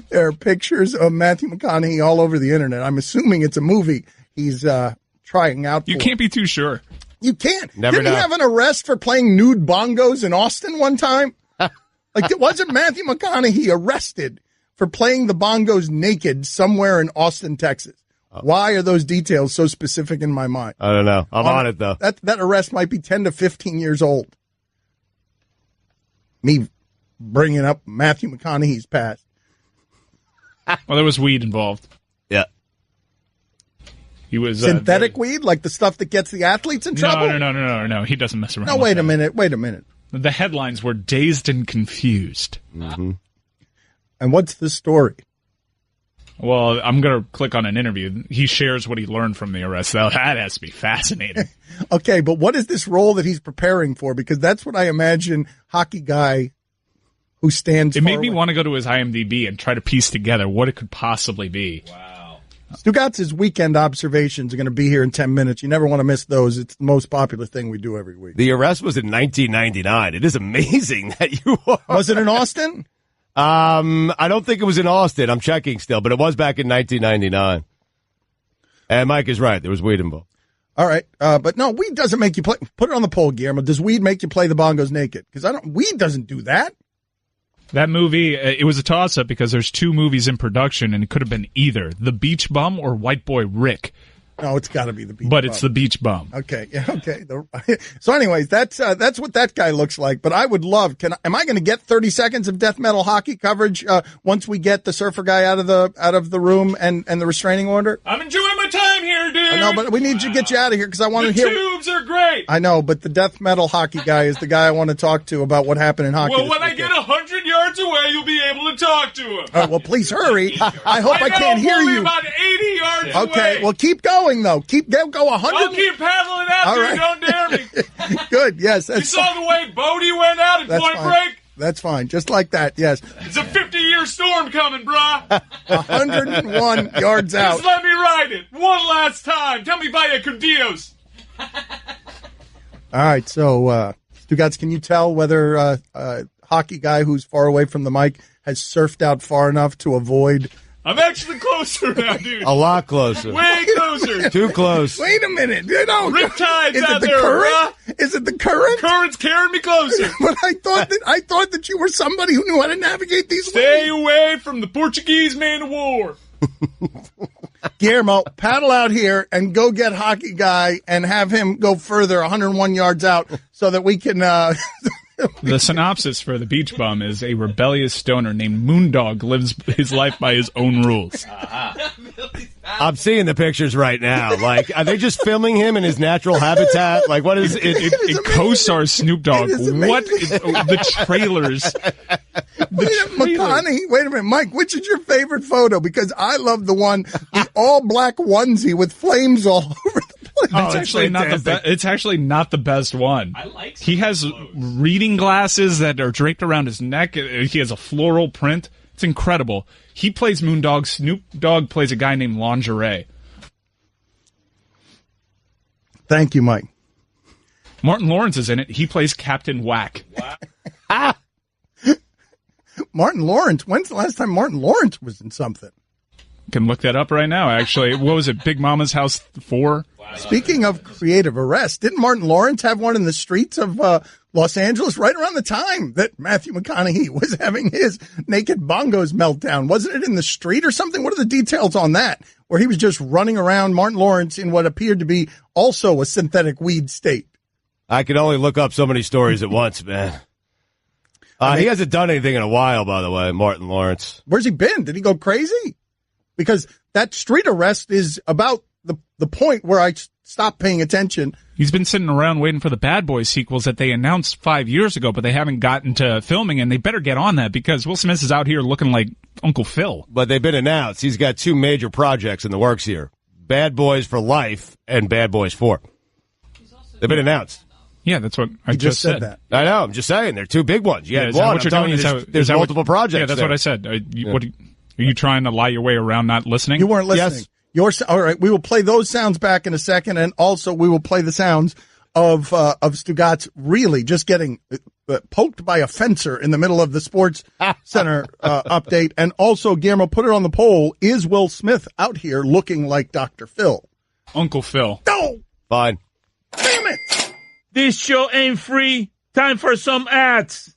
There are pictures of Matthew McConaughey all over the internet. I'm assuming it's a movie he's trying out for. You can't be too sure. You can't. Never Didn't know. he have an arrest for playing nude bongos in Austin one time? Like, wasn't Matthew McConaughey arrested for playing the bongos naked somewhere in Austin, Texas? Why are those details so specific in my mind? I don't know. I'm on it, though. That arrest might be 10 to 15 years old. Me bringing up Matthew McConaughey's past. Well, there was weed involved. Yeah. He was Synthetic weed? Like the stuff that gets the athletes in trouble? No. He doesn't mess around. No, with wait that. a minute. The headlines were dazed and confused. Mm-hmm. And what's the story? Well, I'm going to click on an interview. He shares what he learned from the arrest. That has to be fascinating. Okay, but what is this role that he's preparing for? Because that's what I imagine hockey guy who stands It far made me away. want to go to his IMDb and try to piece together what it could possibly be. Stugotz's weekend observations are going to be here in 10 minutes. You never want to miss those. It's the most popular thing we do every week. The arrest was in 1999. It is amazing that you are. Was it in Austin? I don't think it was in Austin. I'm checking still, but it was back in 1999. And Mike is right. There was weed involved. All right. But no, weed doesn't make you play. Put it on the poll, Guillermo. Does weed make you play the bongos naked? Because weed doesn't do that. That movie, it was a toss-up because there's two movies in production, and it could have been either The Beach Bum or White Boy Rick. No, it's got to be the beach But bum. it's The Beach Bum. Okay, yeah, okay. So anyways, that's what that guy looks like. But I would love, am I going to get 30 seconds of death metal hockey coverage once we get the surfer guy out of the room and the restraining order? I'm enjoying my time here, dude. I know, but we need to get you out of here because I want The to hear. tubes are great. I know, but the death metal hockey guy is the guy I want to talk to about what happened in hockey. Well, this when I weekend. get 100 yards away, you'll be able to talk to him. All right, well, please hurry. I hope I know can't I'm hear only you. about 80 yards Okay, away. well, keep going though. Go 100. I'll keep paddling out, All dude. right. Don't dare me. Good. Yes, You that's saw the way Bodie went out at That's Point fine. Break? That's fine. Just like that. Yes, It's a 50-year storm coming, brah. 101 yards out. Just let me ride it one last time. Tell me vaya con Dios. All right, so Stugotz, can you tell whether hockey guy who's far away from the mic has surfed out far enough to avoid? I'm actually closer now, dude. A lot closer. Way closer. Too close. Wait a minute, you know, Riptides is out it the there, current? Is it the current? Current's carrying me closer. But I thought that you were somebody who knew how to navigate these Stay waves. away from the Portuguese man of war. Guillermo, paddle out here and go get hockey guy and have him go further 101 yards out so that we can. The synopsis for The Beach Bum is a rebellious stoner named Moondog lives his life by his own rules. I'm seeing the pictures right now. Like, are they just filming him in his natural habitat? Like, what is it? It co-stars Snoop Dogg. It is amazing. What is, the trailers? McConaughey, wait a minute, Mike, which is your favorite photo? Because I love the one, the all black onesie with flames all over the place. It's actually not the best. It's actually not the best one. I like. He has reading glasses that are draped around his neck. He has a floral print. It's incredible. He plays Moondog. Snoop Dogg plays a guy named Lingerie. Thank you, Mike. Martin Lawrence is in it. He plays Captain Whack. Martin Lawrence. When's the last time Martin Lawrence was in something? Can look that up right now, actually. What was it? Big Mama's House 4? Speaking of creative arrests, didn't Martin Lawrence have one in the streets of Los Angeles right around the time that Matthew McConaughey was having his naked bongos meltdown? Wasn't it in the street or something? What are the details on that? Where he was just running around, Martin Lawrence, in what appeared to be also a synthetic weed state. I can only look up so many stories at once, man. He hasn't done anything in a while, by the way, Martin Lawrence. Where's he been? Did he go crazy? Because that street arrest is about the point where I stopped paying attention. He's been sitting around waiting for the Bad Boys sequels that they announced 5 years ago, but they haven't gotten to filming, and they better get on that because Will Smith is out here looking like Uncle Phil. But they've been announced. He's got two major projects in the works here. Bad Boys for Life and Bad Boys 4. They've been announced. Yeah, that's what I just said. That. I know. I'm just saying they're two big ones. You had one. What you're telling you there's multiple projects. Yeah, that's what I said. Are you trying to lie your way around not listening? You weren't listening. Yes. All right. We will play those sounds back in a second, and also we will play the sounds of Stugotz really just getting poked by a fencer in the middle of the Sports Center update. And also, Guillermo, put it on the poll. Is Will Smith out here looking like Dr. Phil? Uncle Phil. No! Fine. Damn it! This show ain't free. Time for some ads.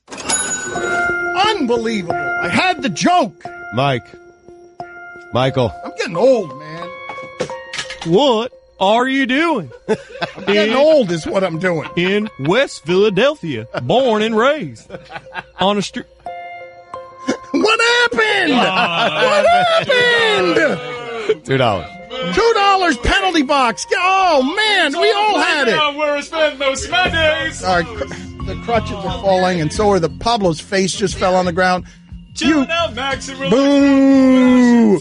Unbelievable. I had the joke. Michael. I'm getting old, man. What are you doing? I'm getting old is what I'm doing. In West Philadelphia, born and raised. On a street. What happened? What happened? $2. $2 penalty box. Oh, man, we all had it. Where I spend most of my days. All right, the crutches are falling, and so are Pablo's face just fell on the ground. Chilling out, Max. And Boo!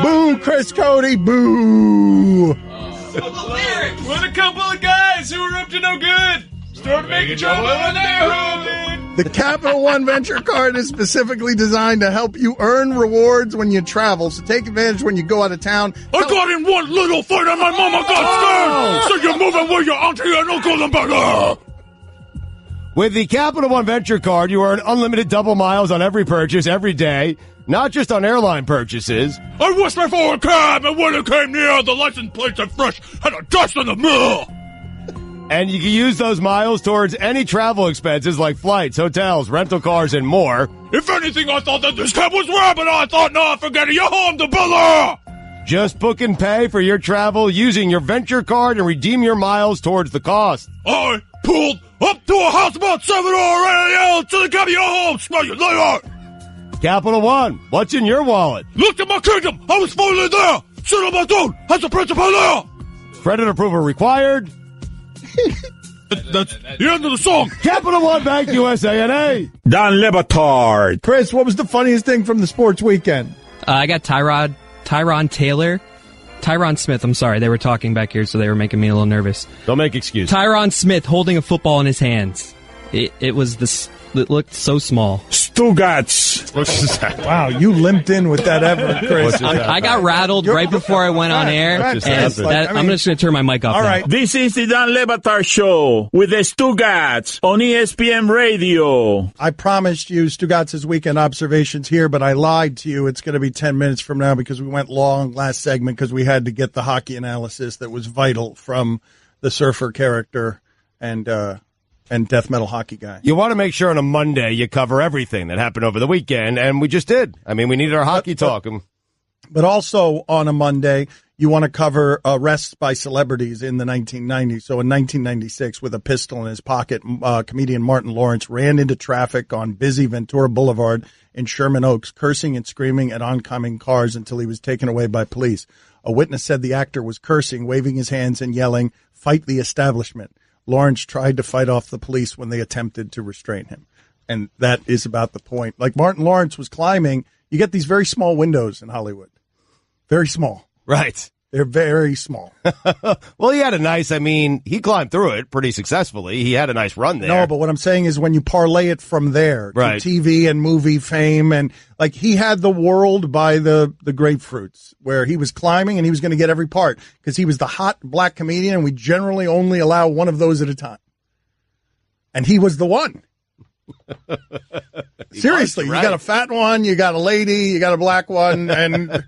Boo, Chris Cody, boo! With a couple of guys who were up to no good. Started making trouble in the neighborhood. The Capital One Venture Card is specifically designed to help you earn rewards when you travel. So take advantage when you go out of town. I got in one little fight and my mama got scared. So you're moving with your auntie and uncle and brother. With the Capital One Venture Card, you earn unlimited double miles on every purchase every day, not just on airline purchases. I whistled for a cab, and when it came near, the license plates had fresh had a dust in the mill. And you can use those miles towards any travel expenses like flights, hotels, rental cars, and more. If anything, I thought that this cab was robbing. I thought, no, forget it. You're home, the biller. Just book and pay for your travel using your Venture Card and redeem your miles towards the cost. I pulled up to a house about 7 a.m. to the cab. You're home. Smell you later. Capital One, what's in your wallet? Looked at my kingdom. I was finally there. Sit on my throne as the principal there. Credit approval required. That's the end of the song. Capital One Bank USA N.A. Don Batard. Chris, what was the funniest thing from the sports weekend? I got Tyron Smith, I'm sorry. They were talking back here, so they were making me a little nervous. Don't make excuses. Tyron Smith holding a football in his hands. It looked so small. Stugotz. Wow, you limped in with that effort, Chris. I got rattled right before I went on air. I'm just going to turn my mic off. All right. This is the Dan Le Batard Show with the Stugotz on ESPN Radio. I promised you Stugotz's weekend observations here, but I lied to you. It's going to be 10 minutes from now because we went long last segment because we had to get the hockey analysis that was vital from the surfer character and death metal hockey guy. You want to make sure on a Monday you cover everything that happened over the weekend, and we just did. I mean, we needed our hockey talk. But also on a Monday, you want to cover arrests by celebrities in the 1990s. So in 1996, with a pistol in his pocket, comedian Martin Lawrence ran into traffic on busy Ventura Boulevard in Sherman Oaks, cursing and screaming at oncoming cars until he was taken away by police. A witness said the actor was cursing, waving his hands and yelling, "Fight the establishment." Lawrence tried to fight off the police when they attempted to restrain him. And that is about the point. Like Martin Lawrence was climbing, you get these very small windows in Hollywood. Very small. Right. They're very small. Well, he had he climbed through it pretty successfully. He had a nice run there. No, but what I'm saying is when you parlay it from there to TV and movie fame, and like he had the world by the grapefruits where he was climbing and he was going to get every part because he was the hot black comedian and we generally only allow one of those at a time. And he was the one. Seriously, you got a fat one, you got a lady, you got a black one, and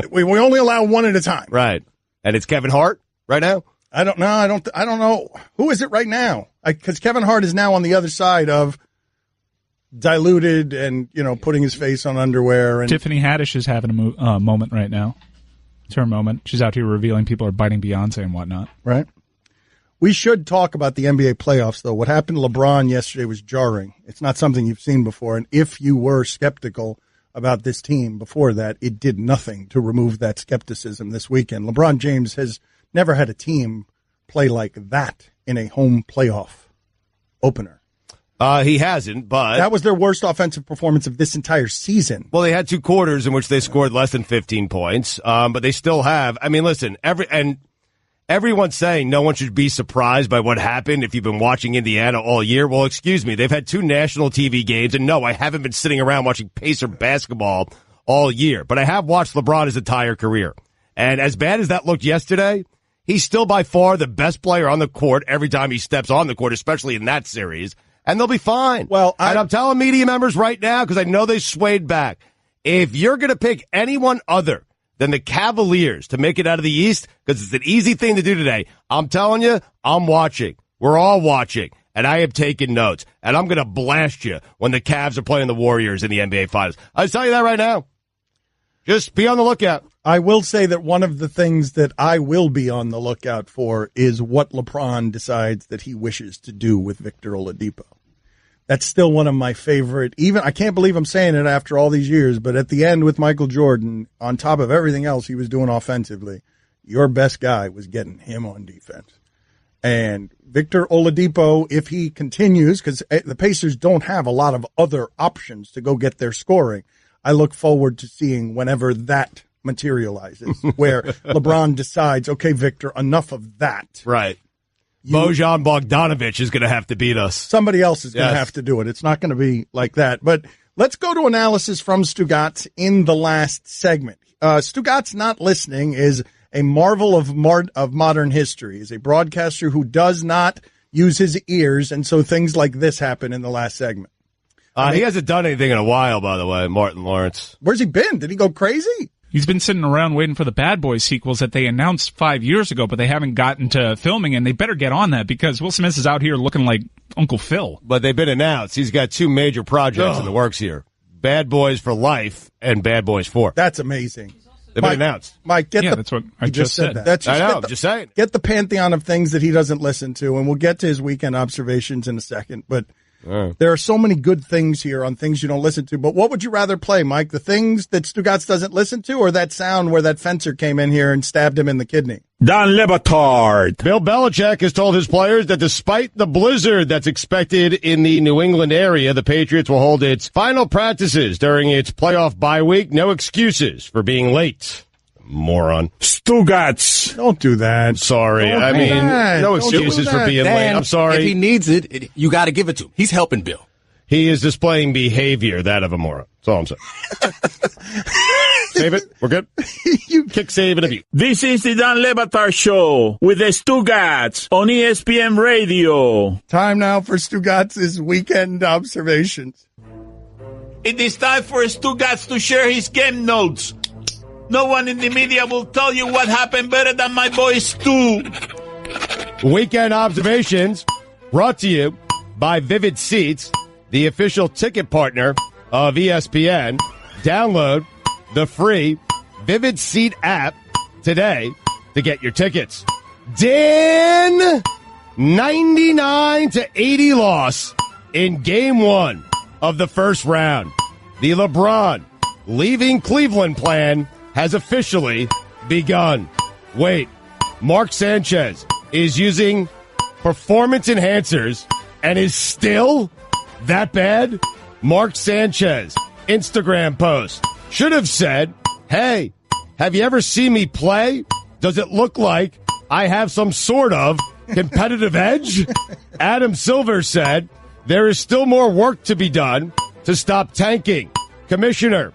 we only allow one at a time. Right. And it's Kevin Hart right now? I don't know. I don't know. Who is it right now? Because Kevin Hart is now on the other side of diluted and, putting his face on underwear. And Tiffany Haddish is having a moment right now. It's her moment. She's out here revealing people are biting Beyonce and whatnot. Right. We should talk about the NBA playoffs, though. What happened to LeBron yesterday was jarring. It's not something you've seen before. And if you were skeptical about this team before that, it did nothing to remove that skepticism this weekend. LeBron James has never had a team play like that in a home playoff opener. He hasn't, but that was their worst offensive performance of this entire season. Well, they had 2 quarters in which they scored less than 15 points, but they still have. I mean, listen, everyone's saying no one should be surprised by what happened if you've been watching Indiana all year. Well, excuse me. They've had 2 national TV games, and no, I haven't been sitting around watching Pacer basketball all year. But I have watched LeBron his entire career. And as bad as that looked yesterday, he's still by far the best player on the court every time he steps on the court, especially in that series. And they'll be fine. Well, and I'm telling media members right now, because I know they swayed back, if you're going to pick anyone other than the Cavaliers to make it out of the East, because it's an easy thing to do today, I'm telling you, I'm watching. We're all watching. And I have taken notes. And I'm going to blast you when the Cavs are playing the Warriors in the NBA Finals. I'll tell you that right now. Just be on the lookout. I will say that one of the things that I will be on the lookout for is what LeBron decides that he wishes to do with Victor Oladipo. That's still one of my favorite. Even I can't believe I'm saying it after all these years, but at the end with Michael Jordan, on top of everything else he was doing offensively, your best guy was getting him on defense. And Victor Oladipo, if he continues, because the Pacers don't have a lot of other options to go get their scoring, I look forward to seeing whenever that materializes, where LeBron decides, okay, Victor, enough of that. Right. Bojan Bogdanovic is going to have to beat us. Somebody else is going to have to do it. It's not going to be like that. But let's go to analysis from Stugotz in the last segment. Stugotz Not Listening is a marvel of modern history. He's a broadcaster who does not use his ears, and so things like this happen in the last segment. He hasn't done anything in a while, by the way, Martin Lawrence. Where's he been? Did he go crazy? He's been sitting around waiting for the Bad Boys sequels that they announced 5 years ago, but they haven't gotten to filming, and they better get on that because Will Smith is out here looking like Uncle Phil. But they've been announced. He's got 2 major projects in the works here. Bad Boys for Life and Bad Boys 4. That's amazing. They've been announced. Mike, that's what I just said. That. I'm just saying. Get the pantheon of things that he doesn't listen to, and we'll get to his weekend observations in a second, but there are so many good things here on things you don't listen to. But what would you rather play, Mike? The things that Stugotz doesn't listen to, or that sound where that fencer came in here and stabbed him in the kidney? Don Batard. Bill Belichick has told his players that despite the blizzard that's expected in the New England area, the Patriots will hold its final practices during its playoff bye week. No excuses for being late. Moron. Stugotz. Don't do that. Sorry. No excuses for being late. I'm sorry. If he needs it, you got to give it to him. He's helping Bill. He is displaying behavior, that of a moron. That's all I'm saying. Save it. We're good. You kick, save, and abuse. This is the Don Lebatard Show with the Stugotz on ESPN Radio. Time now for Stugotz's weekend observations. It is time for Stugotz to share his game notes. No one in the media will tell you what happened better than my boy Stu. Weekend observations brought to you by Vivid Seats, the official ticket partner of ESPN. Download the free Vivid Seat app today to get your tickets. Dan, 99-80 loss in Game 1 of the first round. The LeBron leaving Cleveland plan has officially begun. Wait, Mark Sanchez is using performance enhancers and is still that bad? Mark Sanchez, Instagram post, should have said, hey, have you ever seen me play? Does it look like I have some sort of competitive edge? Adam Silver said, there is still more work to be done to stop tanking. Commissioner,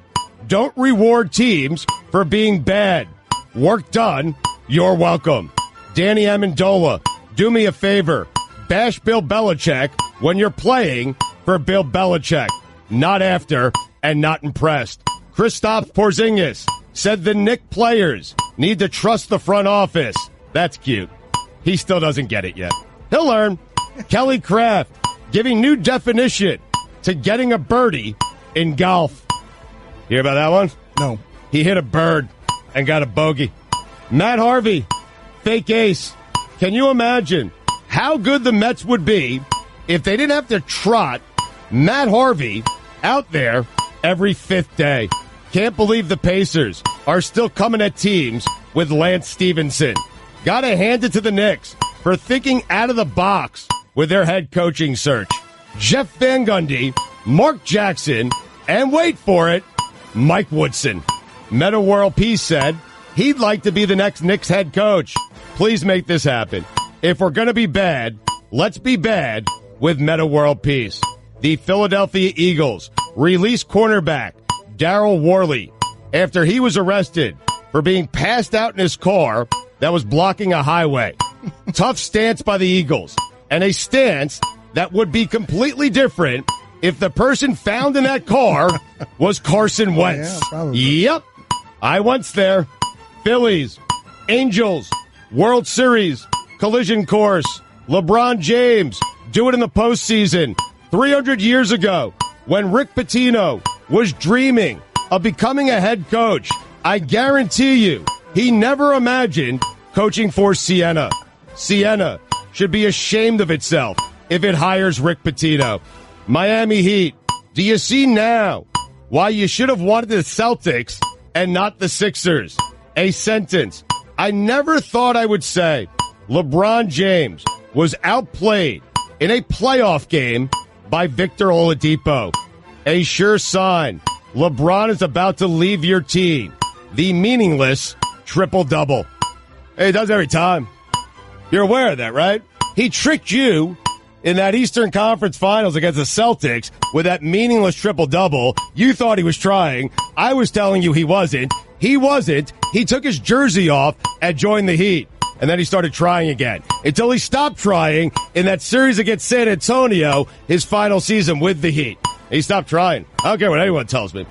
don't reward teams for being bad. Work done. You're welcome. Danny Amendola, do me a favor. Bash Bill Belichick when you're playing for Bill Belichick. Not after and not impressed. Kristaps Porzingis said the Knicks players need to trust the front office. That's cute. He still doesn't get it yet. He'll learn. Kelly Craft giving new definition to getting a birdie in golf. Hear about that one? No. He hit a bird and got a bogey. Matt Harvey, fake ace. Can you imagine how good the Mets would be if they didn't have to trot Matt Harvey out there every 5th day? Can't believe the Pacers are still coming at teams with Lance Stevenson. Gotta hand it to the Knicks for thinking out of the box with their head coaching search. Jeff Van Gundy, Mark Jackson, and wait for it, Mike Woodson. Meta World Peace said he'd like to be the next Knicks head coach. Please make this happen. If we're going to be bad, let's be bad with Meta World Peace. The Philadelphia Eagles released cornerback Darryl Worley after he was arrested for being passed out in his car that was blocking a highway. Tough stance by the Eagles, and a stance that would be completely different if the person found in that car was Carson Wentz. Yep. I once there. Phillies, Angels, World Series, collision course. LeBron James, do it in the postseason. 300 years ago, when Rick Pitino was dreaming of becoming a head coach, I guarantee you, he never imagined coaching for Siena. Siena should be ashamed of itself if it hires Rick Pitino. Miami Heat, do you see now why you should have wanted the Celtics and not the Sixers? A sentence I never thought I would say. LeBron James was outplayed in a playoff game by Victor Oladipo. A sure sign LeBron is about to leave your team. The meaningless triple-double. Hey, he does every time. You're aware of that, right? He tricked you in that Eastern Conference Finals against the Celtics with that meaningless triple-double. You thought he was trying. I was telling you he wasn't. He wasn't. He took his jersey off and joined the Heat. And then he started trying again until he stopped trying in that series against San Antonio, his final season with the Heat. He stopped trying. I don't care what anyone tells me.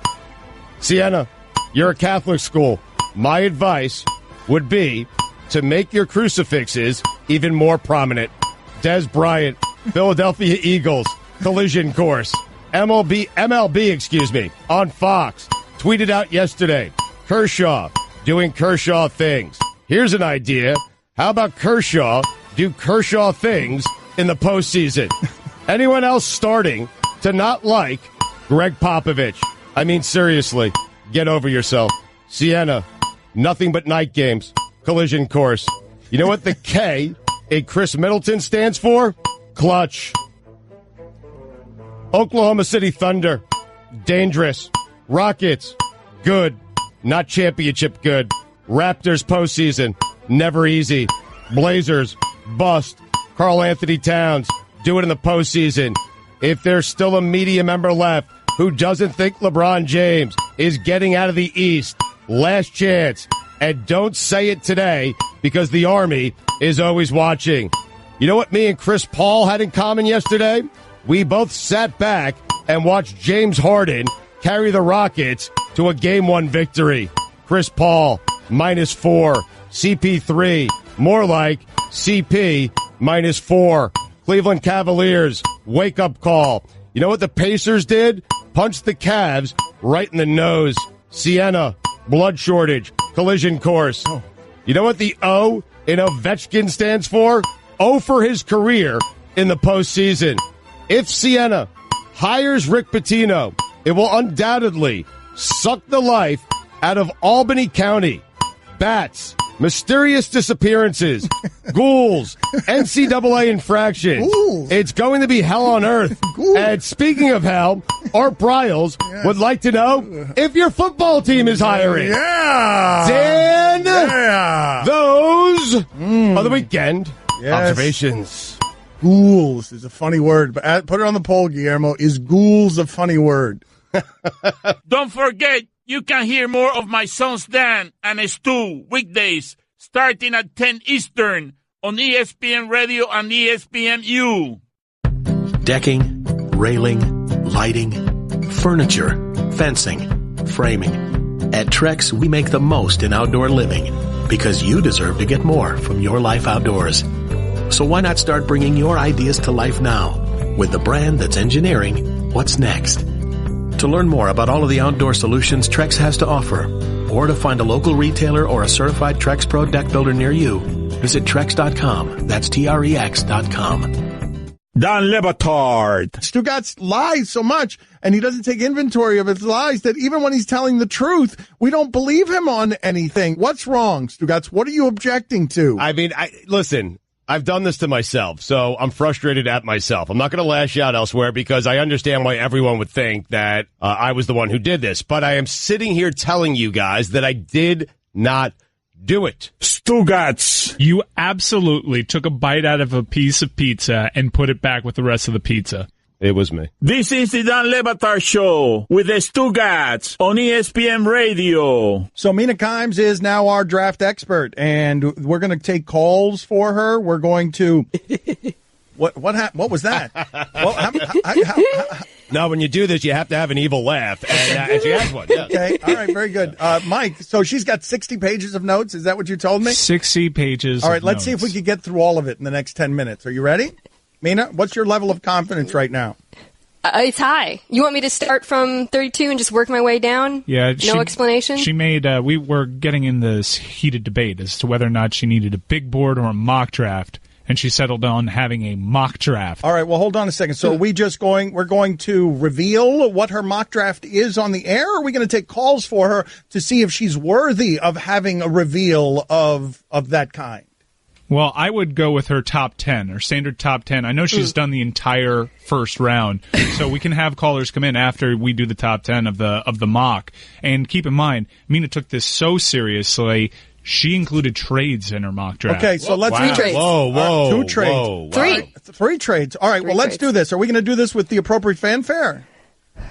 Siena, you're a Catholic school. My advice would be to make your crucifixes even more prominent. Des Bryant, Philadelphia Eagles, collision course. MLB, on Fox, tweeted out yesterday, Kershaw doing Kershaw things. Here's an idea. How about Kershaw do Kershaw things in the postseason? Anyone else starting to not like Greg Popovich? I mean, seriously, get over yourself. Siena, nothing but night games. Collision course. You know what the K in Chris Middleton stands for? Clutch. Oklahoma City Thunder, dangerous. Rockets, good. Not championship good. Raptors postseason, never easy. Blazers, bust. Karl Anthony Towns, do it in the postseason. If there's still a media member left who doesn't think LeBron James is getting out of the East, last chance. And don't say it today because the Army is always watching. You know what me and Chris Paul had in common yesterday? We both sat back and watched James Harden carry the Rockets to a Game-1 victory. Chris Paul, -4. CP3, more like CP, -4. Cleveland Cavaliers, wake-up call. You know what the Pacers did? Punched the Cavs right in the nose. Siena, blood shortage, collision course. You know what the O in Ovechkin stands for? O for his career in the postseason. If Siena hires Rick Pitino, it will undoubtedly suck the life out of Albany County. Bats, mysterious disappearances, ghouls, NCAA infractions. Ghouls. It's going to be hell on earth. Ghouls. And speaking of hell, Art Briles would like to know if your football team is hiring. Yeah. Dan, those are the weekend observations. Ghouls is a funny word, but put it on the poll, Guillermo. Is ghouls a funny word? Don't forget, you can hear more of my sons Dan and Stu weekdays starting at 10 Eastern on ESPN Radio and ESPNU. Decking, railing, lighting, furniture, fencing, framing. At Trex, we make the most in outdoor living because you deserve to get more from your life outdoors. So why not start bringing your ideas to life now with the brand that's engineering what's next? To learn more about all of the outdoor solutions Trex has to offer, or to find a local retailer or a certified Trex Pro deck builder near you, visit Trex.com. That's Trex.com. Don Le Batard. Stugotz lies so much, and he doesn't take inventory of his lies, that even when he's telling the truth, we don't believe him on anything. What's wrong, Stugotz? What are you objecting to? I mean, listen, I've done this to myself, so I'm frustrated at myself. I'm not going to lash out elsewhere because I understand why everyone would think that I was the one who did this. But I am sitting here telling you guys that I did not Do it. Stugotz. You absolutely took a bite out of a piece of pizza and put it back with the rest of the pizza. It was me. This is the Dan Le Batard Show with the Stugotz on ESPN Radio. So Mina Kimes is now our draft expert, and we're going to take calls for her. We're going to... What was that? No, when you do this, you have to have an evil laugh, and she has one. Yeah. Okay, all right, very good. Mike, so she's got 60 pages of notes. Is that what you told me? 60 pages All right, of let's notes. see if we can get through all of it in the next 10 minutes. Are you ready? Mina, what's your level of confidence right now? It's high. You want me to start from 32 and just work my way down? Yeah. No explanation? She made, we were getting in this heated debate as to whether or not she needed a big board or a mock draft. And she settled on having a mock draft. All right, well, hold on a second. So we're going to reveal what her mock draft is on the air, or are we going to take calls for her to see if she's worthy of having a reveal of that kind? Well, I would go with her top 10, her standard top 10. I know she's done the entire first round, so we can have callers come in after we do the top 10 of the mock. And keep in mind, Mina took this so seriously. She included trades in her mock draft. Okay, so let's... 3 trades. Whoa. 2 trades. Whoa. 3. 3 trades. All right, well, let's do this. Are we going to do this with the appropriate fanfare?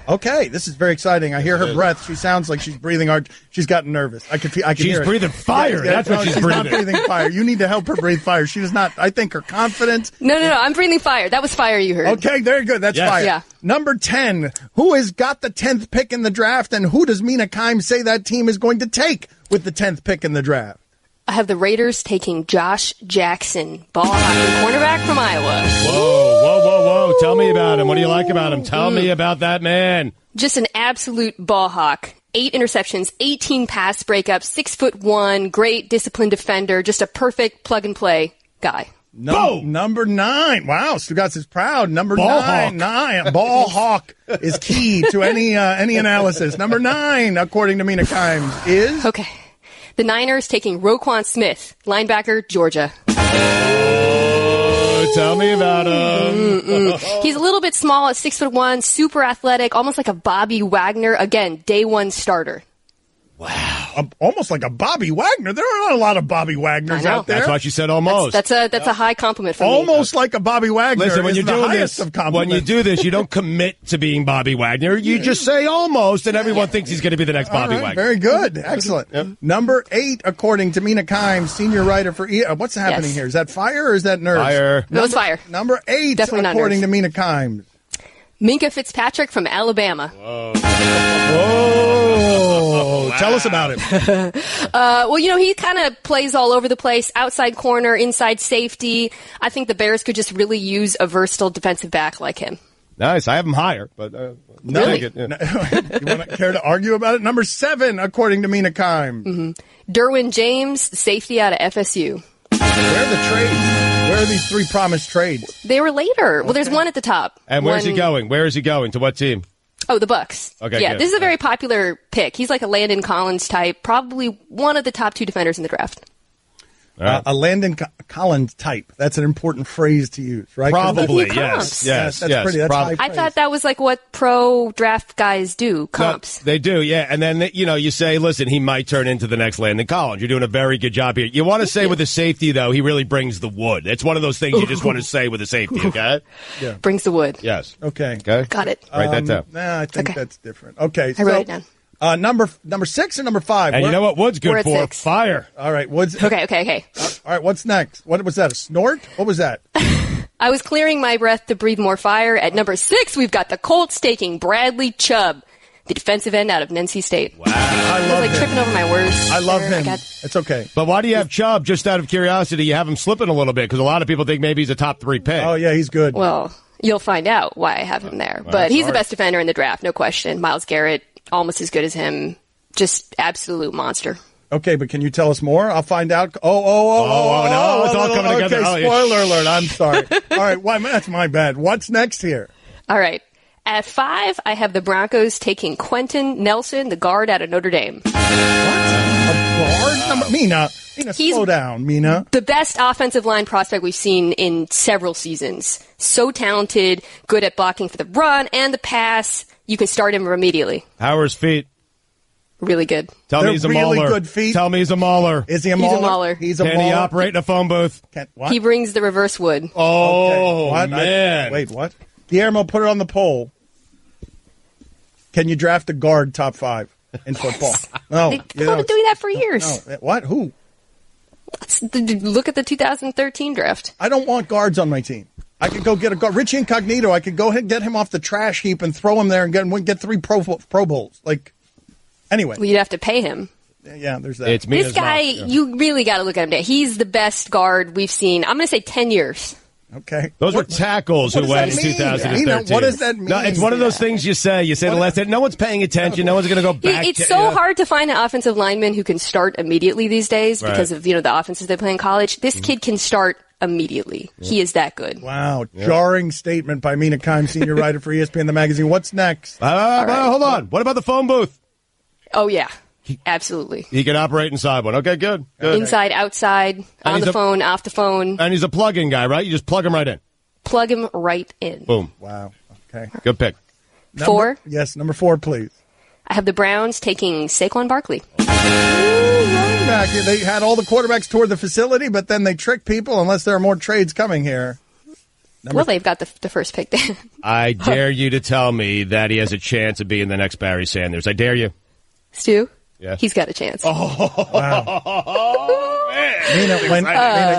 Okay, this is very exciting. I hear her breath. She sounds like she's breathing hard. She's gotten nervous. I can hear She's it. breathing fire. Yeah, That's what she's breathing. Not breathing fire. You need to help her breathe fire. She does not. I think her confidence. No, I'm breathing fire. That was fire you heard. Okay, very good. That's Yes. fire. Yeah. Number 10. Who has got the 10th pick in the draft, and who does Mina Kimes say that team is going to take with the 10th pick in the draft? I have the Raiders taking Josh Jackson, ball hockey cornerback from Iowa. Whoa. Tell me about him. What do you like about him? Tell me about that man. Just an absolute ball hawk. 8 interceptions, 18 pass breakups, 6'1", great disciplined defender, just a perfect plug-and-play guy. Number 9. Wow, Stugotz is proud. Number Ball 9. Ball hawk is key to any analysis. Number 9, according to Mina Kimes, is... Okay. The Niners taking Roquan Smith, linebacker, Georgia. Oh, tell me about him. He's a little bit small at 6'1", super athletic, almost like a Bobby Wagner. Again, day one starter. Wow. Almost like a Bobby Wagner. There are not a lot of Bobby Wagners out there. That's why she said almost. That's a high compliment for me. Almost like a Bobby Wagner. Listen, when is you're the doing highest this, of compliments. when you do this, you don't commit to being Bobby Wagner. You just say almost, and everyone thinks he's going to be the next Bobby All right, Wagner. Very good. Excellent. Number 8, according to Mina Kimes, senior writer for what's happening here? Is that fire or is that nerves? Fire. No, it's fire. Number 8, Definitely not according nerves. to Mina Kimes. Minka Fitzpatrick from Alabama. Whoa. Tell us about him. Well, he kind of plays all over the place, outside corner, inside safety. I think the Bears could just really use a versatile defensive back like him. Nice. I have him higher, but Really? take it. Yeah. You want to care to argue about it? Number 7, according to Mina Kimes. Derwin James, safety out of FSU. Where are the trades? Where are these 3 promised trades? They were later. Well, there's one at the top. And where's he going? Where is he going? To what team? Oh, the Bucks. Okay, yeah, good. this is a very popular pick. He's like a Landon Collins type, probably one of the top 2 defenders in the draft. A Landon Collins type. That's an important phrase to use, right? Probably, Comps. yes. That's pretty. That's high I praise. thought that was like what pro draft guys do, comps. No, they do, yeah. And then, you say, listen, he might turn into the next Landon Collins. You're doing a very good job here. You want to say with a safety, though, he really brings the wood. It's one of those things you just want to say with a safety, okay? Yeah. Brings the wood. Yes. Okay. Got it. Write that down. Nah, I think Okay. that's different. Okay. I wrote it down. Number 6 and number 5. And you know what Wood's We're good at for? 6. Fire. All right. Woods. Okay. All right. What's next? What was that? A snort? What was that? I was clearing my breath to breathe more fire. At number 6, we've got the Colts taking Bradley Chubb, the defensive end out of NC State. Wow. I I love was like him. tripping over my words. I love there. him. It's okay. But why do you have Chubb? Just out of curiosity, you have him slipping a little bit because a lot of people think maybe he's a top 3 pick. Oh, yeah, he's good. Well, you'll find out why I have him there. But he's the best defender in the draft, no question. Myles Garrett, almost as good as him. Just absolute monster. Okay, but can you tell us more? I'll find out. No, it's all coming together. Okay, spoiler alert. I'm sorry. All right, that's my bad. What's next here? All right. At 5, I have the Broncos taking Quentin Nelson, the guard out of Notre Dame. What? A guard? Mina, slow down, Mina. The best offensive line prospect we've seen in several seasons. So talented, good at blocking for the run and the pass. You can start him immediately. How are his feet? Really good. Tell me he's a really mauler. good feet. Tell me he's a mauler. Is he a He's a mauler? mauler. He's a Can mauler. he operate in a phone booth? What? He brings the reverse wood. Oh, What? man. Wait, what? Guillermo, put it on the poll. Can you draft a guard top 5 in football? No. They've been doing that for years. No. What? Who? Look at the 2013 draft. I don't want guards on my team. I could go get a guard. Richie Incognito, I could go ahead and get him off the trash heap and throw him there and get 3 Pro Bowls. Like, anyway. Well, you'd have to pay him. Yeah, there's that. It's me This guy, you really got to look at him. He's the best guard we've seen. I'm going to say 10 years. Okay. Those were tackles who went in 2013. Nina, what does that mean? No, it's one of those things you say. You say the last day. No one's paying attention. No one's going to go back. It's so hard to find an offensive lineman who can start immediately these days because of the offenses they play in college. This kid can start immediately. Yeah. He is that good. Wow. Jarring statement by Mina Kimes, senior writer for ESPN The Magazine. What's next? Hold on. What about the phone booth? Oh, yeah. Absolutely. He can operate inside one. Okay, good. Inside, outside, on the phone, off the phone. And he's a plug-in guy, right? You just plug him right in. Plug him right in. Boom. Wow. Okay. Good pick. 4? Yes, number 4, please. I have the Browns taking Saquon Barkley. Running back. They had all the quarterbacks toward the facility, but then they tricked people unless there are more trades coming here. They've got the first pick there. I dare you to tell me that he has a chance of being the next Barry Sanders. I dare you. Stu? Yeah. He's got a chance. Oh, wow. Mina,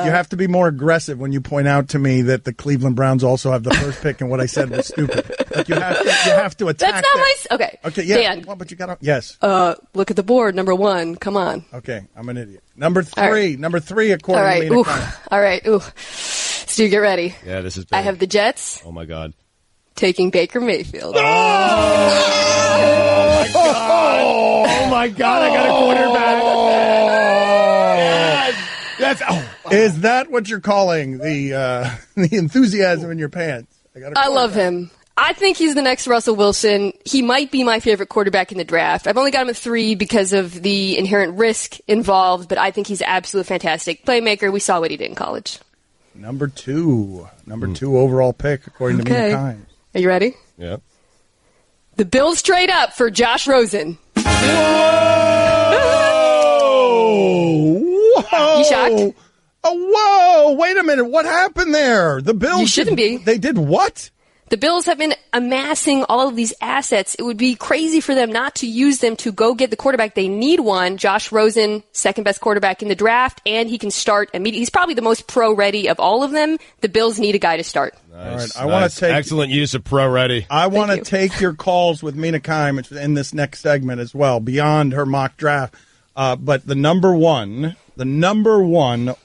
you have to be more aggressive when you point out to me that the Cleveland Browns also have the first pick and what I said was stupid. Like you have to attack That's not that. Okay. Okay, yeah. Dan. Well, but you got to, yes. Look at the board, number 1. Come on. Okay, I'm an idiot. Number 3, according to Mina. All right. Stu, get ready. Yeah, this is big. I have the Jets. Oh, my God. Taking Baker Mayfield. Oh, my God. I got a quarterback. Is that what you're calling the enthusiasm in your pants? I love him. I think he's the next Russell Wilson. He might be my favorite quarterback in the draft. I've only got him at 3 because of the inherent risk involved, but I think he's absolutely fantastic. Playmaker, we saw what he did in college. Number 2 overall pick, according to Mina Kimes. Are you ready? Yeah. The Bills trade up for Josh Rosen. Whoa! You shocked? Oh, whoa! Wait a minute. What happened there? The Bills. You shouldn't be. They did what? The Bills have been amassing all of these assets. It would be crazy for them not to use them to go get the quarterback. They need one. Josh Rosen, second best quarterback in the draft, and he can start immediately. He's probably the most pro-ready of all of them. The Bills need a guy to start. Nice, all right, I want to take excellent use of pro-ready. I want to take your calls with Mina Kimes in this next segment as well, beyond her mock draft. But the number one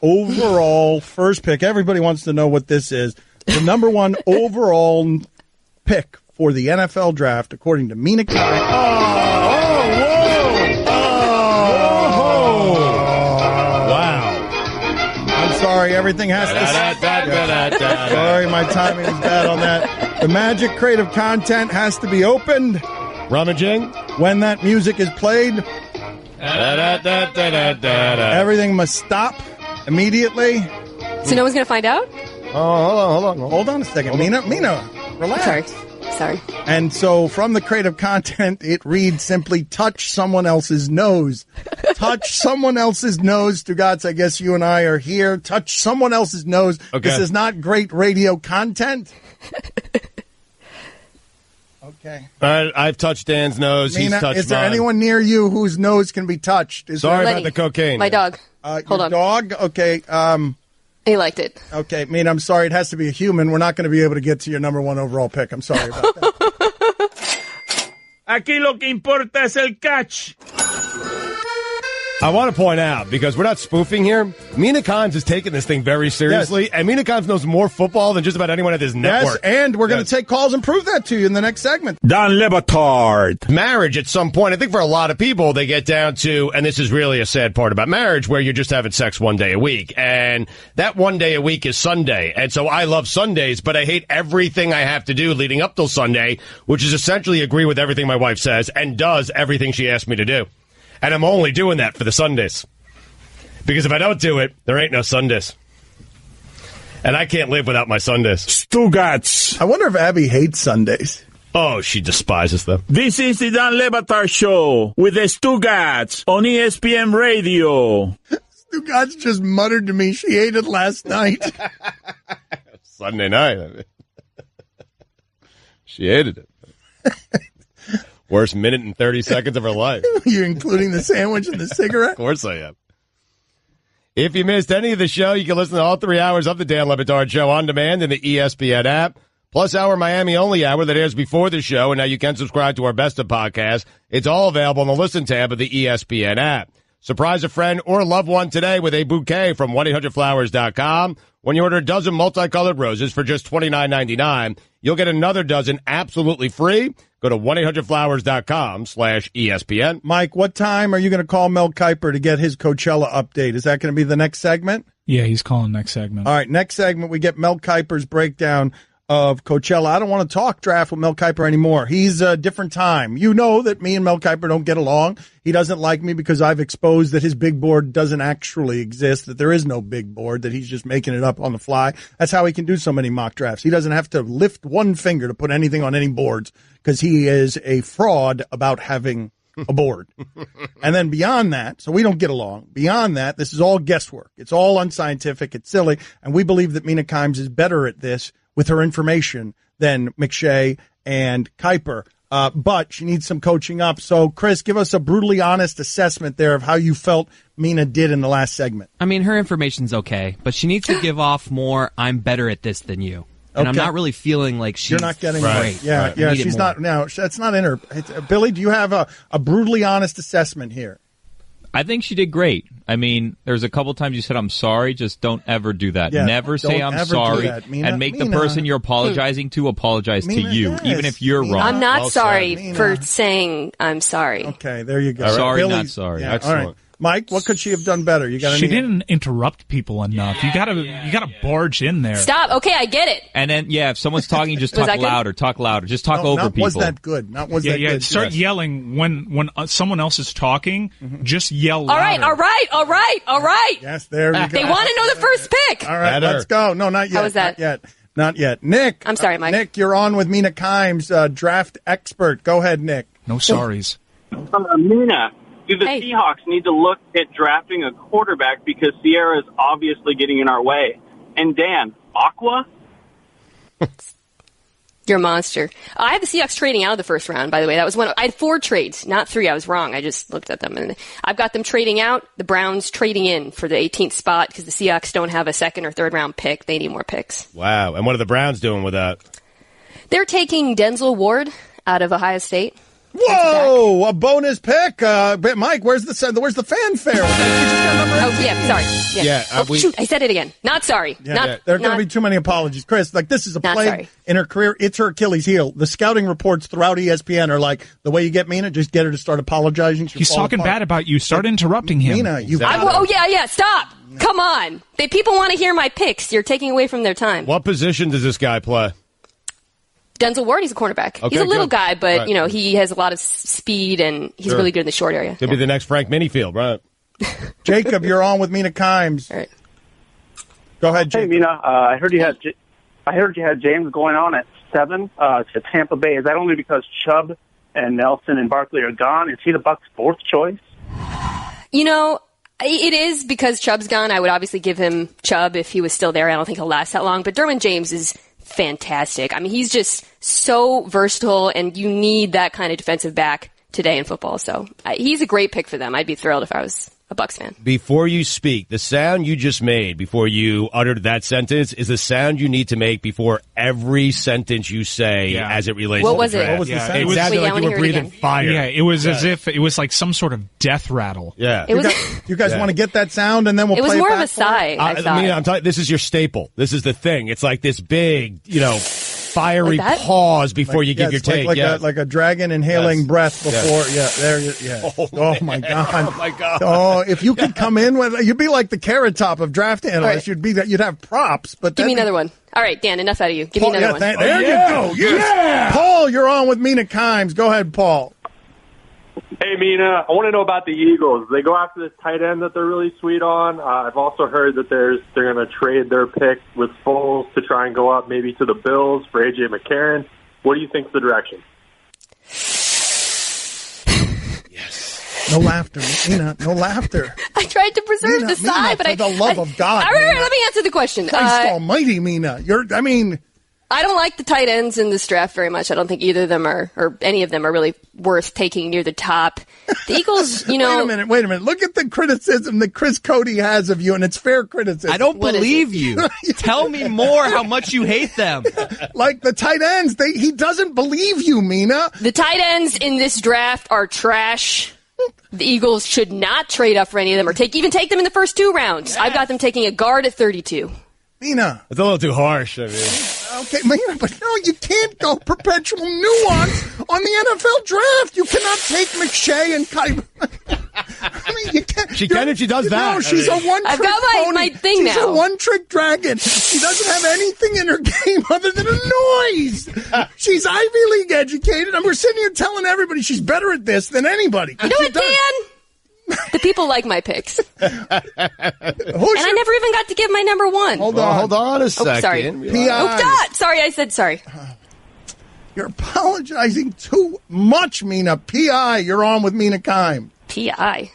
overall first pick. Everybody wants to know what this is. The number 1 overall pick for the NFL draft, according to Mina Kimes. Wow. I'm sorry, everything has to... Sorry, my timing is bad on that. The magic crate of content has to be opened. Rummaging. When that music is played, everything must stop immediately. So no one's going to find out? Oh, hold on a second. Mina, relax. Sorry. And so from the crate of content, it reads simply, touch someone else's nose. Touch someone else's nose. Stugotz, I guess you and I are here. Touch someone else's nose. Okay. This is not great radio content. Okay. I've touched Dan's nose. Mina, he's touched is there mine. anyone near you whose nose can be touched? Sorry about the cocaine. My dog. Hold on. Dog? Okay. He liked it. Okay, Mina, I'm sorry. It has to be a human. We're not going to be able to get to your number 1 overall pick. I'm sorry about that. Aquí lo que importa es el catch. I want to point out, because we're not spoofing here, Mina Kimes has taken this thing very seriously, and Mina Kimes knows more football than just about anyone at this network. Yes, and we're going to take calls and prove that to you in the next segment. Dan Le Batard. Marriage, at some point, I think for a lot of people, they get down to, and this is really a sad part about marriage, where you're just having sex one day a week, and that one day a week is Sunday, and so I love Sundays, but I hate everything I have to do leading up till Sunday, which is essentially agree with everything my wife says, and does everything she asks me to do. And I'm only doing that for the Sundays. Because if I don't do it, there ain't no Sundays. And I can't live without my Sundays. Stugotz. I wonder if Abby hates Sundays. Oh, she despises them. This is the Dan Le Batard Show with the Stugotz on ESPN Radio. Stugotz just muttered to me she ate it last night. Sunday night. I mean. She hated it. Worst minute and 30 seconds of her life. You're including the sandwich and the cigarette? Of course I am. If you missed any of the show, you can listen to all 3 hours of the Dan Le Batard Show on demand in the ESPN app, plus our Miami-only hour that airs before the show, and now you can subscribe to our Best of podcast. It's all available in the Listen tab of the ESPN app. Surprise a friend or loved one today with a bouquet from 1-800-Flowers.com. When you order a dozen multicolored roses for just $29.99, you'll get another dozen absolutely free. Go to 1-800-Flowers.com/ESPN. Mike, what time are you going to call Mel Kiper to get his Coachella update? Is that going to be the next segment? Yeah, he's calling next segment. All right, next segment, we get Mel Kiper's breakdown of Coachella. I don't want to talk draft with Mel Kiper anymore. He's a different time. You know that me and Mel Kiper don't get along. He doesn't like me because I've exposed that his big board doesn't actually exist, that there is no big board, that he's just making it up on the fly. That's how he can do so many mock drafts. He doesn't have to lift one finger to put anything on any boards because he is a fraud about having a board. And then beyond that, so we don't get along. Beyond that, this is all guesswork. It's all unscientific. It's silly. And we believe that Mina Kimes is better at this with her information than McShay and Kiper. But she needs some coaching up. So, Chris, give us a brutally honest assessment there of how you felt Mina did in the last segment. I mean, her information's okay, but she needs to give off more, I'm better at this than you. And I'm not really feeling like she's You're not getting great. Yeah, yeah, she's not. Now, that's not in her. Billy, do you have a brutally honest assessment here? I think she did great. I mean, there's a couple times you said, I'm sorry. Just don't ever do that. Yeah, never say I'm sorry. And make the person you're apologizing to apologize to you, yes. even if you're wrong. I'm not sorry for saying I'm sorry. Okay, there you go. Sorry, Billy, not sorry. Yeah, Excellent. all right. Mike, what could she have done better? You got She didn't interrupt people enough. You gotta barge in there. Stop. Okay, I get it. And then, yeah, if someone's talking, just talk louder. Talk louder. Just talk over people. Was that good? Not was that good? Start yelling when someone else is talking. Just yell louder. All right. Yes, there you go. They want to know the first pick. All right, let's go. No, not yet. How was that? Not yet. Nick. I'm sorry, Mike. Nick, you're on with Mina Kimes, draft expert. Go ahead, Nick. No sorries. Mina, do the Seahawks need to look at drafting a quarterback because Sierra is obviously getting in our way? And Dan, Aqua? You're a monster. I had the Seahawks trading out of the first round, by the way. That was I had 4 trades, not 3. I was wrong. I just looked at them. And I've got them trading out, the Browns trading in for the 18th spot because the Seahawks don't have a 2nd or 3rd round pick. They need more picks. Wow. And what are the Browns doing with that? They're taking Denzel Ward out of Ohio State. Whoa, a bonus pick. Mike, where's the fanfare? Oh, yeah, sorry. Yeah. Shoot, I said it again. Not sorry. There are going to be too many apologies. Chris, this is a plague sorry. in her career. It's her Achilles heel. The scouting reports throughout ESPN are like, the way you get Mina, just get her to start apologizing. He's talking bad about you. Start interrupting him. Mina, stop. Come on. People want to hear my picks. You're taking away from their time. What position does this guy play? Denzel Ward, he's a cornerback. Okay, he's a little guy, but, right. He has a lot of speed, and he's really good in the short area. Could be the next Frank Minifield, right? Jacob, you're on with Mina Kimes. All right. Go ahead, Jacob. Hey, Mina, I heard you had James going on at 7 to Tampa Bay. Is that only because Chubb and Nelson and Barkley are gone? Is he the Bucs' 4th choice? It is because Chubb's gone. I would obviously give him Chubb if he was still there. I don't think he'll last that long. But Derwin James is fantastic. I mean, he's just so versatile, and you need that kind of defensive back today in football. So he's a great pick for them. I'd be thrilled if I was a Bucs fan. Before you speak, the sound you just made before you uttered that sentence is the sound you need to make before every sentence you say as it relates to the draft. What was the sound? It sounded like you were breathing fire. Yeah, it was as if it was like some sort of death rattle. Yeah. You guys want to get that sound, and then we'll play it back? It was more of a sigh. I'm telling you, this is your staple. This is the thing. It's like this big, fiery pause before you give your take. Like a dragon inhaling breath before. Yes. Yeah, there. Oh my God. Oh my God. Oh, if you could come in with, you'd be like the Carrot Top of draft analysts. Right. You'd have props. But give me another one. All right, Dan. Enough out of you. Give me another one. There you go. Yes. Yeah. Paul, you're on with Mina Kimes. Go ahead, Paul. Hey, Mina, I want to know about the Eagles. They go after this tight end that they're really sweet on. I've also heard that they're going to trade their pick with Foles to try and go up maybe to the Bills for A.J. McCarron. What do you think's the direction? No laughter, Mina. No laughter. I tried to preserve Mina, the sigh, but for the love of God. All right, Mina. let me answer the question. Christ almighty, Mina. I don't like the tight ends in this draft very much. I don't think either of them or any of them are really worth taking near the top. The Eagles, Wait a minute. Look at the criticism that Chris Cody has of you, and it's fair criticism. I don't believe you. Tell me more how much you hate them. Like the tight ends, he doesn't believe you, Mina. The tight ends in this draft are trash. The Eagles should not trade up for any of them or even take them in the first 2 rounds. I've got them taking a guard at 32. Mina. It's a little too harsh. I mean. Okay, Mina, but no, you can't go perpetual nuance on the NFL draft. You cannot take McShay and Kyber. I mean, you can't. She can if she does that. No, she's a one-trick I've got my thing She's now. a one-trick dragon. She doesn't have anything in her game other than a noise. She's Ivy League educated, and we're sitting here telling everybody she's better at this than anybody. You know what, Dan? The people like my picks. And I never even got to give my number 1. Hold on a second. Sorry. Sorry, I said sorry. You're apologizing too much, Mina. P.I., you're on with Mina Kime. P.I.?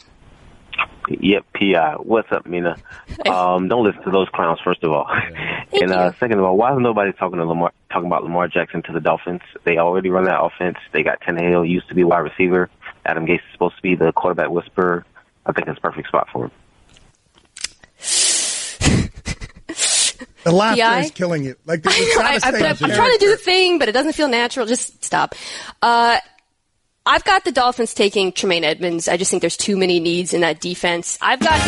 Yep, P.I. What's up, Mina? Don't listen to those clowns, first of all. And second of all, why is nobody talking about Lamar Jackson to the Dolphins? They already run that offense. They got Tannehill, used to be wide receiver. Adam Gase is supposed to be the quarterback whisperer. I think it's a perfect spot for him. The laughter is killing you. Like I'm trying to do the thing, but it doesn't feel natural. Just stop. I've got the Dolphins taking Tremaine Edmonds. I just think there's too many needs in that defense. I've got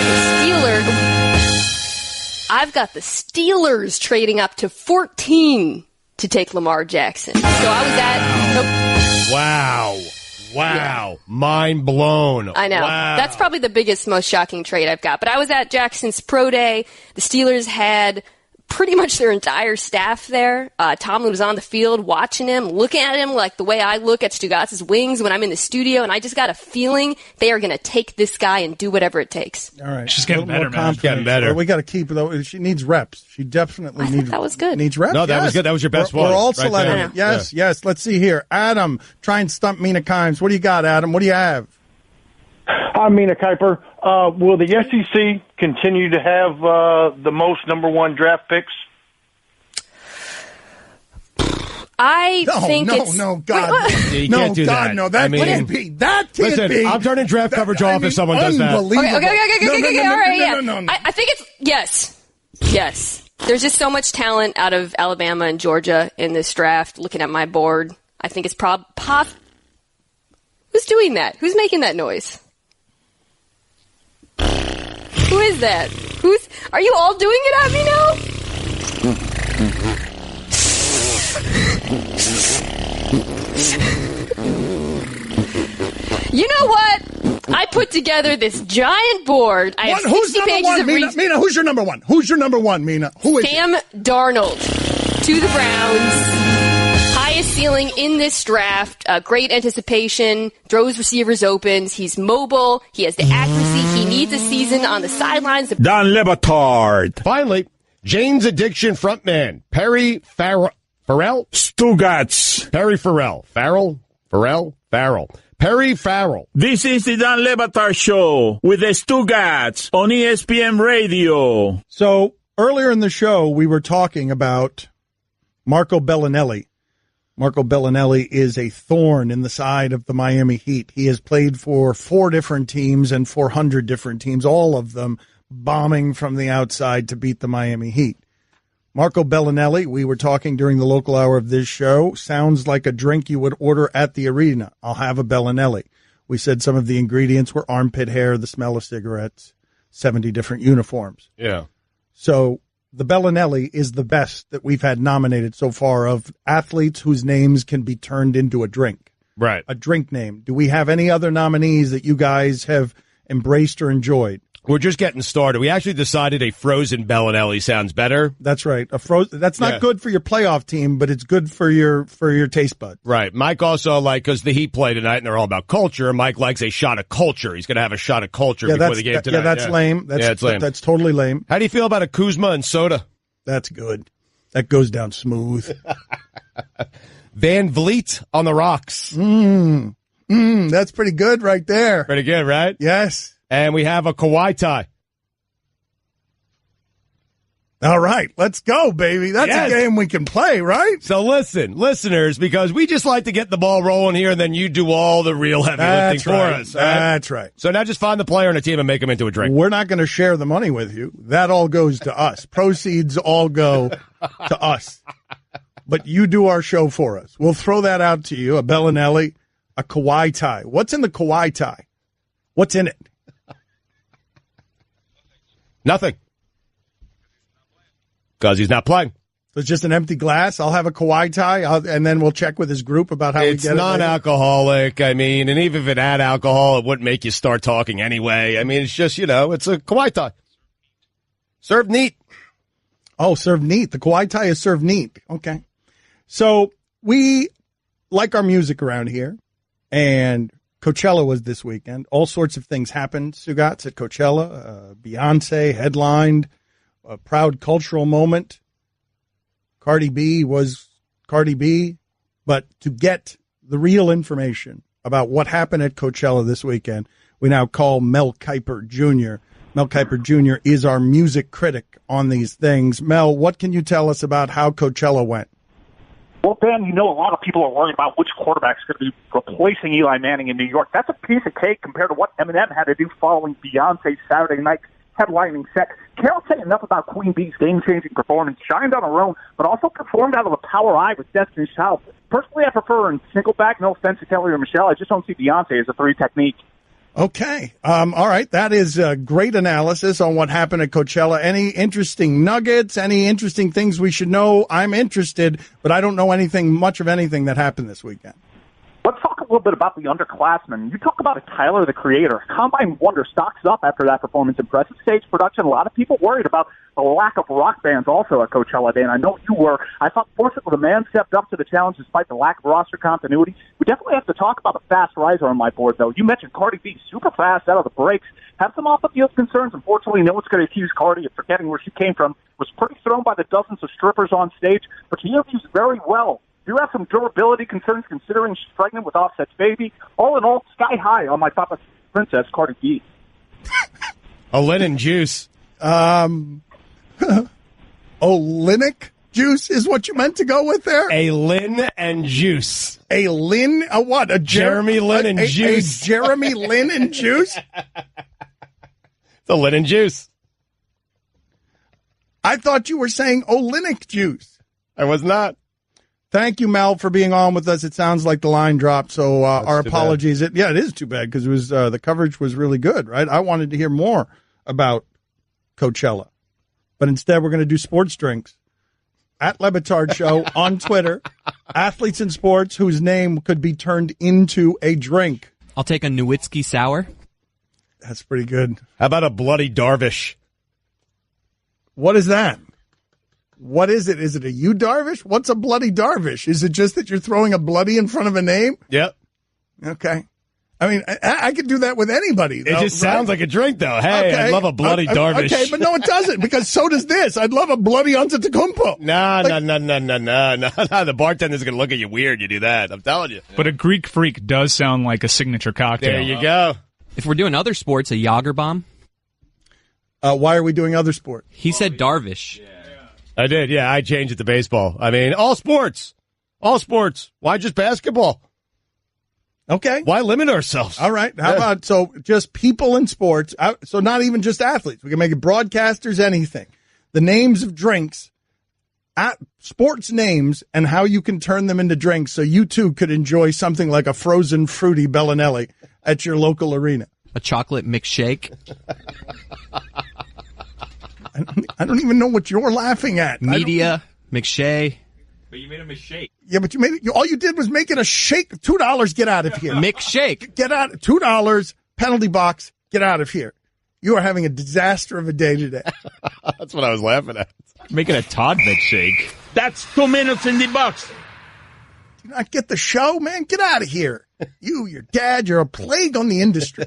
the Steelers trading up to 14 to take Lamar Jackson. So I was at Wow. Yeah. Mind blown. I know. Wow. That's probably the biggest, most shocking trade I've got. But I was at Jackson's pro day. The Steelers had pretty much their entire staff there. Tomlin was on the field watching him, looking at him like the way I look at Stugotz's wings when I'm in the studio, and I just got a feeling they are going to take this guy and do whatever it takes. All right. She's getting better, man. Getting better. We got to keep it, though. She needs reps. She definitely needs that was good. Needs reps. No, that was good. That was your best one. We're also right letting there. it. Yes. Let's see here. Adam, try and stump Mina Kimes. What do you got, Adam? What do you have? I'm Mina Kiper. Will the SEC continue to have the most number 1 draft picks? I think it's... No, God. You can't do that. No, that can't be. That can't listen, be. I'm turning draft coverage off if someone does that. Okay, all right, No. I think it's... Yes. There's just so much talent out of Alabama and Georgia in this draft. Looking at my board, I think it's Who's doing that? Who's making that noise? Who is that? Are you all doing it at me now? You know what? I put together this giant board. I have 60 pages of research. Mina, who's your number 1? Who's your number 1, Mina? Who is Sam Darnold to the Browns. Highest ceiling in this draft. Great anticipation. Throws receivers open. He's mobile. He has the accuracy. He needs a season on the sidelines. Don Le Batard. Finally, Jane's Addiction frontman, Perry Farrell. Stugotz. Perry Farrell. Farrell. Perry Farrell. This is the Don Le Batard Show with the Stugotz on ESPN Radio. So earlier in the show, we were talking about Marco Bellinelli. Marco Bellinelli is a thorn in the side of the Miami Heat. He has played for 4 different teams and 400 different teams, all of them bombing from the outside to beat the Miami Heat. Marco Bellinelli, we were talking during the local hour of this show, sounds like a drink you would order at the arena. I'll have a Bellinelli. We said some of the ingredients were armpit hair, the smell of cigarettes, 70 different uniforms. Yeah. So the Bellinelli is the best that we've had nominated so far of athletes whose names can be turned into a drink. Right. A drink name. Do we have any other nominees that you guys have embraced or enjoyed? We're just getting started. We actually decided a frozen Bellinelli sounds better. That's right. That's not good for your playoff team, but it's good for your taste bud. Right. Mike also because the Heat play tonight and they're all about culture. Mike likes a shot of culture. He's going to have a shot of culture before the game tonight. That's lame. It's lame. That's totally lame. How do you feel about a Kuzma and soda? That's good. That goes down smooth. Van Vliet on the rocks. That's pretty good right there. Pretty good, right? Yes. And we have a Kawhi tie. All right, let's go, baby. That's a game we can play, right? So listen, listeners, because we just like to get the ball rolling here, and then you do all the real heavy lifting for us. Right? That's right. So now just find the player on a team and make them into a drink. We're not going to share the money with you. That all goes to us. Proceeds all go to us. But you do our show for us. We'll throw that out to you, a Bellinelli, a Kawhi tie. What's in the Kawhi tie? What's in it? Nothing. Because he's not playing. So it's just an empty glass. I'll have a Kawhi tie, and then we'll check with his group about how we get it. It's non-alcoholic. I mean, and even if it had alcohol, it wouldn't make you start talking anyway. I mean, it's just, it's a Kawhi tie. Served neat. Oh, served neat. The Kawhi tie is served neat. Okay. So we like our music around here, and Coachella was this weekend. All sorts of things happened, Stugotz, at Coachella. Beyonce headlined. A proud cultural moment. Cardi B was Cardi B. But to get the real information about what happened at Coachella this weekend, we now call Mel Kiper Jr. Mel Kiper Jr. is our music critic on these things. Mel, what can you tell us about how Coachella went? Well, Ben, a lot of people are worried about which quarterback's going to be replacing Eli Manning in New York. That's a piece of cake compared to what Eminem had to do following Beyonce's Saturday night headlining set. Can't say enough about Queen Bee's game-changing performance. Shined on her own, but also performed out of the power eye with Destiny's Child. Personally, I prefer her in single back. No offense to Kelly or Michelle. I just don't see Beyonce as a three technique. Okay. All right. That is a great analysis on what happened at Coachella. Any interesting nuggets? Any interesting things we should know? I'm interested, but I don't know much of anything that happened this weekend. Let's talk a little bit about the underclassmen. You talk about a Tyler, the Creator. Combine Wonder stocks up after that performance. Impressive stage production. A lot of people worried about the lack of rock bands also at Coachella, Dan. I know you were. I thought fortunately the man stepped up to the challenge despite the lack of roster continuity. We definitely have to talk about the fast riser on my board, though. You mentioned Cardi B, super fast out of the breaks. Have some off-the-field concerns. Unfortunately, no one's going to accuse Cardi of forgetting where she came from. Was pretty thrown by the dozens of strippers on stage, but she interviews very well. Do have some durability concerns considering she's pregnant with Offset's baby. All in all, sky high on my Papa Princess, Cardi B. A linen juice. Olinic juice is what you meant to go with there? A Lin and juice. A Lin? A what? A Jeremy Lin and juice. A Jeremy Lin and juice? It's a linen juice. I thought you were saying Olinic juice. I was not. Thank you, Mel, for being on with us. It sounds like the line dropped, so our apologies. It is too bad because it was the coverage was really good, right? I wanted to hear more about Coachella, but instead we're going to do sports drinks at Le Batard Show on Twitter. Athletes in sports whose name could be turned into a drink. I'll take a Nowitzki sour. That's pretty good. How about a Bloody Darvish? What is that? What is it? Is it a U Darvish? What's a Bloody Darvish? Is it just that you're throwing a bloody in front of a name? Yep. Okay. I mean, I could do that with anybody, though. It just sounds like a drink, though. Hey, okay. I'd love a Bloody Darvish. Okay, but no, it doesn't, because so does this. I'd love a Bloody Antetokounmpo. No. The bartender's going to look at you weird. You do that. I'm telling you. But a Greek Freak does sound like a signature cocktail. There you go. If we're doing other sports, a Jager bomb. Why are we doing other sports? He said Darvish. Yeah. I did, yeah. I changed it to baseball. I mean, all sports. All sports. Why just basketball? Okay. Why limit ourselves? All right. How about, so just people in sports, so not even just athletes. We can make it broadcasters, anything. The names of drinks, sports names, and how you can turn them into drinks so you too could enjoy something like a frozen fruity Bellinelli at your local arena. A chocolate milkshake. I don't even know what you're laughing at. Media, McShay. But you made him a shake. Yeah, but all you did was make it a shake. $2, get out of here. McShake. Get out. $2, penalty box, get out of here. You are having a disaster of a day today. That's what I was laughing at. Making a Todd McShake. That's 2 minutes in the box. Do you not get the show, man? Get out of here. You, your dad, you're a plague on the industry.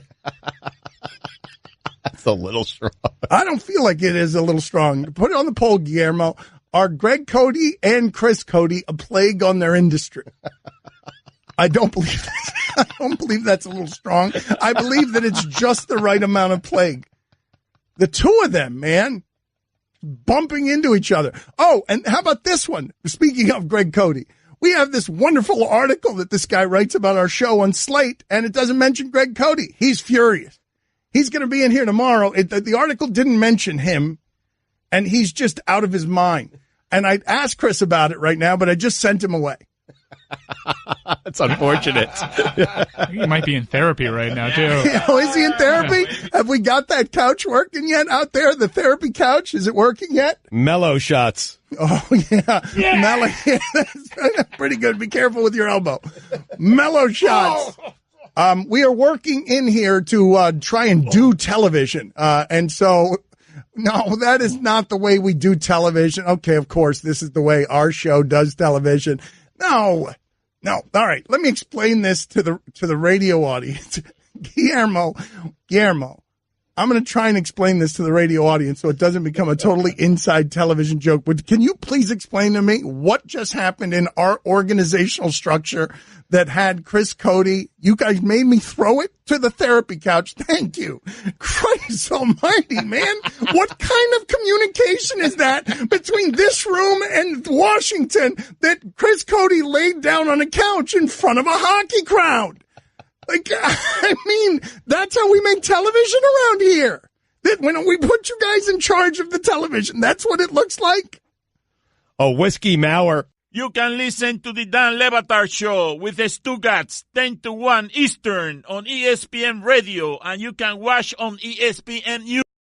That's a little strong. I don't feel like it is a little strong. Put it on the poll, Guillermo. Are Greg Cody and Chris Cody a plague on their industry? I don't believe that. I don't believe that's a little strong. I believe that it's just the right amount of plague. The two of them, man, bumping into each other. Oh, and how about this one? Speaking of Greg Cody, we have this wonderful article that this guy writes about our show on Slate, and it doesn't mention Greg Cody. He's furious. He's going to be in here tomorrow. The article didn't mention him, and he's just out of his mind. And I'd ask Chris about it right now, but I just sent him away. That's unfortunate. He might be in therapy right now, too. Is he in therapy? Have we got that couch working yet out there? The therapy couch? Is it working yet? Mellow shots. Oh, yeah. Mellow. Yeah, that's pretty good. Be careful with your elbow. Mellow shots. We are working in here to try and do television. And so, no, that is not the way we do television. Okay, of course, this is the way our show does television. No. All right. Let me explain this to the radio audience. Guillermo, I'm going to try and explain this to the radio audience so it doesn't become a totally inside television joke. But can you please explain to me what just happened in our organizational structure that had Chris Cody? You guys made me throw it to the therapy couch. Thank you. Christ almighty, man. What kind of communication is that between this room and Washington that Chris Cody laid down on a couch in front of a hockey crowd? Like, I mean, that's how we make television around here. That when we put you guys in charge of the television, that's what it looks like. A whiskey Mauer. You can listen to the Dan Le Batard Show with the Stugotz 10 to 1 Eastern on ESPN Radio, and you can watch on ESPNU.